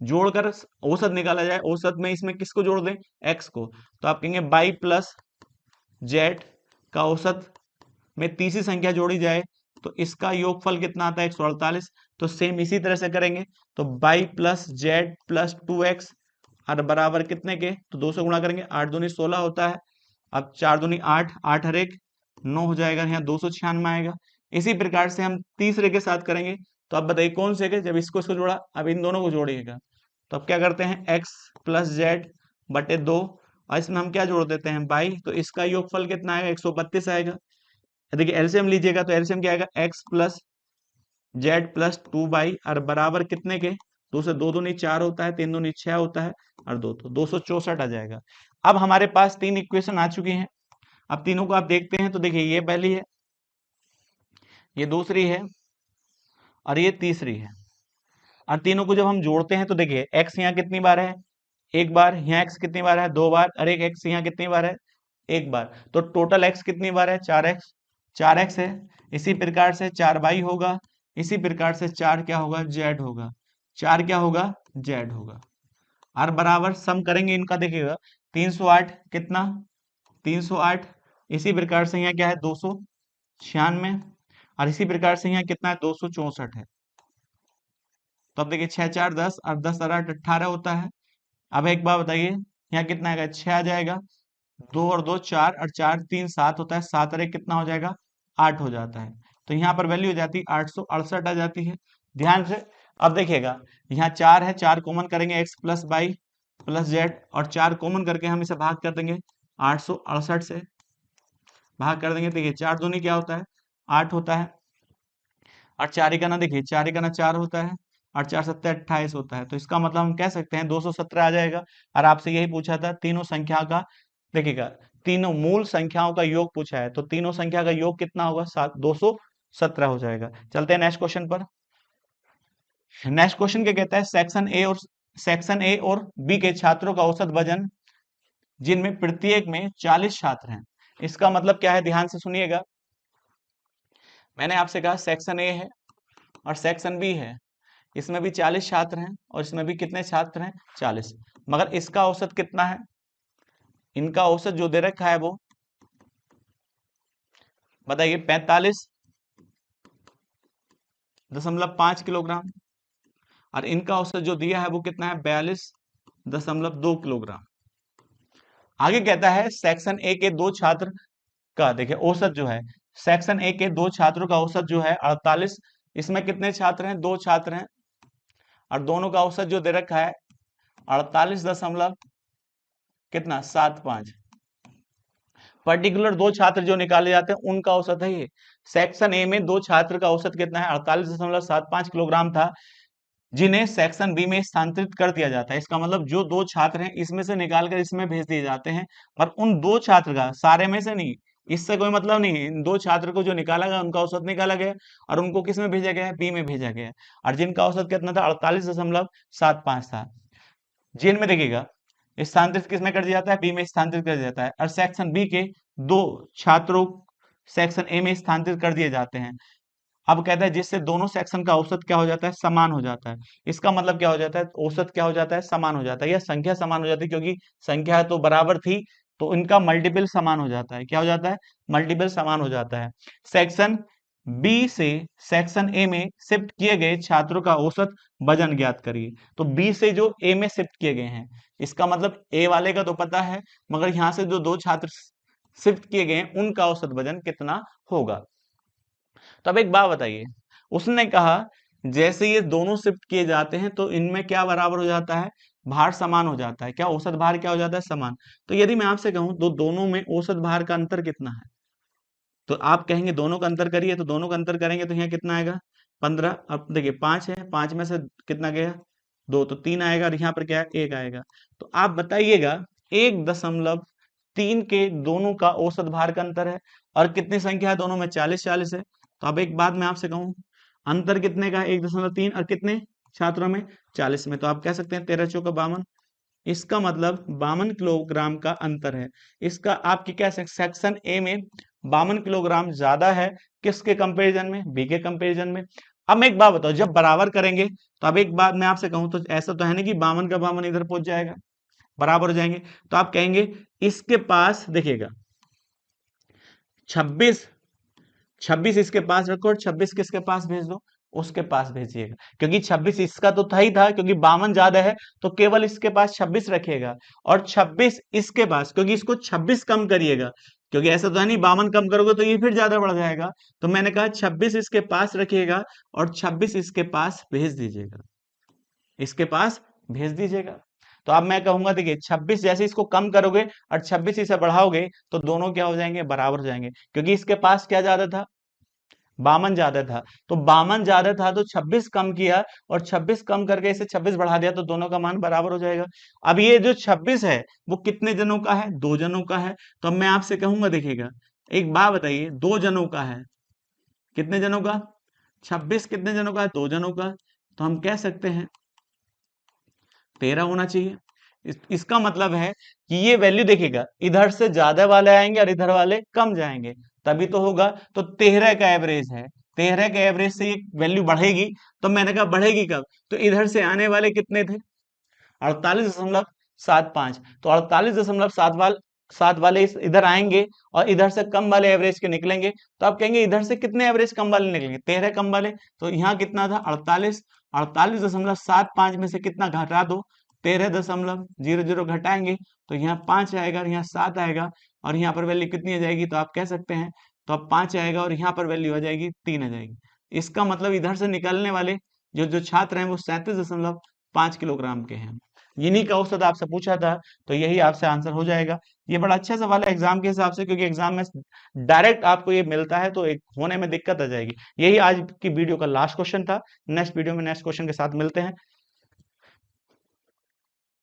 जोड़कर औसत निकाला जाए। औसत में इसमें किसको जोड़ दें x को, तो आप कहेंगे y प्लस जेड का औसत में तीसरी संख्या जोड़ी जाए तो इसका योगफल कितना आता है 148। तो सेम इसी तरह से करेंगे, तो y plus Z plus 2x और बराबर कितने के, तो 2 से गुणा करेंगे 8 दूनी 16 होता है। अब 4 दूनी 8, 8 हर एक 9 हो जाएगा, यहाँ 296 आएगा। इसी प्रकार से हम तीसरे के साथ करेंगे, तो अब बताइए कौन से के, जब इसको जोड़ा अब इन दोनों को जोड़िएगा, तो अब क्या करते हैं x प्लस जेड बटे 2, और इसमें हम क्या जोड़ देते हैं y, तो इसका योगफल कितना आएगा 132 आएगा। देखिए एलसीएम लीजिएगा तो एलसीएम क्या आएगा x plus Z plus 2y और बराबर कितने के, 2 से 2 दूनी 4 होता है, 3 दूनी 6 होता है, और 2 तो 264 आ जाएगा। अब हमारे पास 3 इक्वेशन आ चुकी हैं। अब तीनों को आप देखते हैं तो देखिए ये पहली है, ये दूसरी है और ये तीसरी है। और तीनों को जब हम जोड़ते हैं तो देखिए x यहाँ कितनी बार है, एक बार, यहाँ x कितनी बार है 2 बार, और एक x यहाँ कितनी बार है, एक बार, तो टोटल x कितनी बार है 4x, 4x है। इसी प्रकार से 4y होगा, इसी प्रकार से 4 क्या होगा z होगा, 4 क्या होगा z होगा। और बराबर सम करेंगे इनका, देखिएगा 308 कितना 308, इसी प्रकार से यहाँ क्या है 296, और इसी प्रकार से यहाँ कितना है 264 है। तो अब देखिए 6 4 10 और 10 और 8 18 होता है, अब एक बात बताइए, यहाँ कितना आएगा, 6 आ जाएगा, 2 और 2 4, और 4 3 7 होता है, 7 और 1 कितना हो जाएगा, 8 हो जाता है। तो यहाँ पर वैल्यू हो जाती है 868 आ जाती है। ध्यान से अब देखिएगा, यहाँ 4 है, 4 कॉमन करेंगे, x plus y plus z, और 4 कॉमन करके हम इसे भाग कर देंगे 868 से, भाग कर देंगे। देखिए 4 दूनी क्या होता है, 8 होता है, और 4 एकना, देखिए 4 एकना 4 होता है, और 4 सत्ते 28 होता है। तो इसका मतलब हम कह सकते हैं 217 आ जाएगा। और आपसे यही पूछा था तीनों संख्या का, देखिएगा तीनों मूल संख्याओं का योग पूछा है, तो तीनों संख्या का योग कितना होगा, 217 हो जाएगा। चलते हैं नेक्स्ट क्वेश्चन पर। नेक्स्ट क्वेश्चन क्या कहता है, सेक्शन ए और बी के छात्रों का औसत वजन जिनमें प्रत्येक में 40 छात्र हैं। इसका मतलब क्या है, ध्यान से सुनिएगा। मैंने आपसे कहा सेक्शन ए है और सेक्शन बी है, इसमें भी 40 छात्र हैं और इसमें भी कितने छात्र हैं, 40। मगर इसका औसत कितना है, इनका औसत जो दे रखा है वो बताइए 45.5 किलोग्राम, और इनका औसत जो दिया है वो कितना है, 42.2 किलोग्राम। आगे कहता है सेक्शन ए के दो छात्र का, देखिए औसत जो है, सेक्शन ए के दो छात्रों का औसत जो है 48, इसमें कितने छात्र हैं, 2 छात्र हैं, और दोनों का औसत जो दे रखा है 48 दशमलव कितना 75। पर्टिकुलर 2 छात्र जो निकाले जाते हैं उनका औसत है ये। सेक्शन ए में 2 छात्र का औसत कितना है, 48.75 किलोग्राम था, जिन्हें सेक्शन बी में स्थानांतरित कर दिया जाता है। इसका मतलब जो 2 छात्र हैं इसमें से निकालकर इसमें भेज दिए जाते हैं, और उन 2 छात्र का, सारे में से नहीं, इससे कोई मतलब नहीं है। इन 2 छात्र को जो निकाला गया उनका औसत निकाला गया और उनको किस में भेजा गया है, बी में भेजा गया है, और जिनका औसत कितना था, 48.75 था। जिनमें देखिएगा स्थानांतरित किस में कर दिया जाता है, बी में स्थानांतरित कर दिया जाता है, और सेक्शन बी के 2 छात्रों सेक्शन ए में स्थानांतरित कर दिए जाते हैं। अब कहता है जिससे दोनों सेक्शन का औसत क्या हो जाता है, समान हो जाता है। इसका मतलब क्या हो जाता है, औसत क्या हो जाता है, समान हो जाता है, या संख्या समान हो जाती है, क्योंकि संख्या तो बराबर थी, तो इनका मल्टीपल समान हो जाता है। क्या हो जाता है, मल्टीपल समान हो जाता है। सेक्शन बी से सेक्शन ए में शिफ्ट किए गए छात्रों का औसत वजन ज्ञात करिए। तो बी से जो ए में शिफ्ट किए गए हैं, इसका मतलब ए वाले का तो पता है, मगर यहां से जो 2 छात्र शिफ्ट किए गए हैं उनका औसत वजन कितना होगा। तो अब एक बात बताइए, उसने कहा जैसे ये दोनों शिफ्ट किए जाते हैं तो इनमें क्या बराबर हो जाता है, भार समान हो जाता है। क्या औसत भार क्या हो जाता है, समान। तो यदि मैं आपसे कहूं तो दोनों में औसत भार का अंतर कितना है, तो आप कहेंगे दोनों का अंतर करिए, तो दोनों का अंतर करेंगे तो यहाँ कितना आएगा, 15। अब देखिए 5 है, 5 में से कितना गया, 2, तो 3 आएगा, और यहाँ पर क्या है, 1 आएगा। तो आप बताइएगा 1.3 के दोनों का औसत भार का अंतर है, और कितनी संख्या है दोनों में, 40 है। तो अब एक बात मैं आपसे कहूं, अंतर कितने का है, 1.3, और कितने छात्रों में, 40 में। तो आप कह सकते हैं 13 चौका 52, इसका मतलब 52 किलोग्राम का अंतर है। इसका आपकी क्या सेक्शन ए में 52 किलोग्राम ज्यादा है, किसके कंपैरिजन में, बी के कंपैरिजन में। अब मैं एक बात बताऊं, जब बराबर करेंगे तो अब एक बात मैं आपसे कहूं, तो ऐसा तो है नहीं कि 52 का 52 इधर पहुंच जाएगा, बराबर हो जाएंगे। तो आप कहेंगे इसके पास देखिएगा 26 इसके पास रखो, और 26 किसके पास भेज दो, उसके पास भेजिएगा, क्योंकि 26 इसका तो था ही था, क्योंकि 52 ज्यादा है तो केवल इसके पास 26 रखेगा, और 26 इसके पास, क्योंकि इसको 26 कम करिएगा, क्योंकि ऐसा तो है नहीं 52 कम करोगे तो ये फिर ज्यादा बढ़ जाएगा। तो मैंने कहा 26 इसके पास रखिएगा और 26 इसके पास भेज दीजिएगा, इसके पास भेज दीजिएगा। तो अब मैं कहूंगा देखिए 26 जैसे इसको कम करोगे और 26 इसे बढ़ाओगे तो दोनों क्या हो जाएंगे, बराबर हो जाएंगे, क्योंकि इसके पास क्या ज्यादा था, 52 ज्यादा था। तो 52 ज्यादा था तो 26 कम किया, और 26 कम करके इसे 26 बढ़ा दिया, तो दोनों का मान बराबर हो जाएगा। अब ये जो 26 है वो कितने जनों का है, 2 जनों का है। तो अब मैं आपसे कहूंगा देखिएगा, एक बात बताइए, 2 जनों का है, कितने जनों का, 26 कितने जनों का है, 2 जनों का। तो हम कह सकते हैं 13 होना चाहिए। इसका मतलब है कि ये वैल्यू देखिएगा, इधर से ज्यादा वाले आएंगे और इधर वाले कम जाएंगे, तभी तो होगा। तो 13 का एवरेज है, 13 के एवरेज से ये वैल्यू बढ़ेगी। तो मैंने कहा बढ़ेगी कब, तो इधर से आने वाले कितने थे, 48.75। तो 48.7 वाले इधर आएंगे और इधर से कम वाले एवरेज के निकलेंगे। तो आप कहेंगे इधर से कितने एवरेज कम वाले निकलेंगे, 13 कम वाले। तो यहाँ कितना था 48, 48.75 में से कितना घटा दो, 13.00 घटाएंगे तो यहाँ 5 आएगा और यहाँ 7 आएगा, और यहाँ पर वैल्यू कितनी आ जाएगी, तो आप कह सकते हैं तो अब 5 आएगा और यहाँ पर वैल्यू आ जाएगी 3 आ जाएगी। इसका मतलब इधर से निकलने वाले जो जो छात्र हैं वो 37.5 किलोग्राम के हैं। इन्हीं का औसत आपसे पूछा था, तो यही आपसे आंसर हो जाएगा। ये बड़ा अच्छा सवाल है एग्जाम के हिसाब से, क्योंकि एग्जाम में डायरेक्ट आपको ये मिलता है तो एक होने में दिक्कत आ जाएगी। यही आज की वीडियो का लास्ट क्वेश्चन था। नेक्स्ट वीडियो में नेक्स्ट क्वेश्चन के साथ मिलते हैं।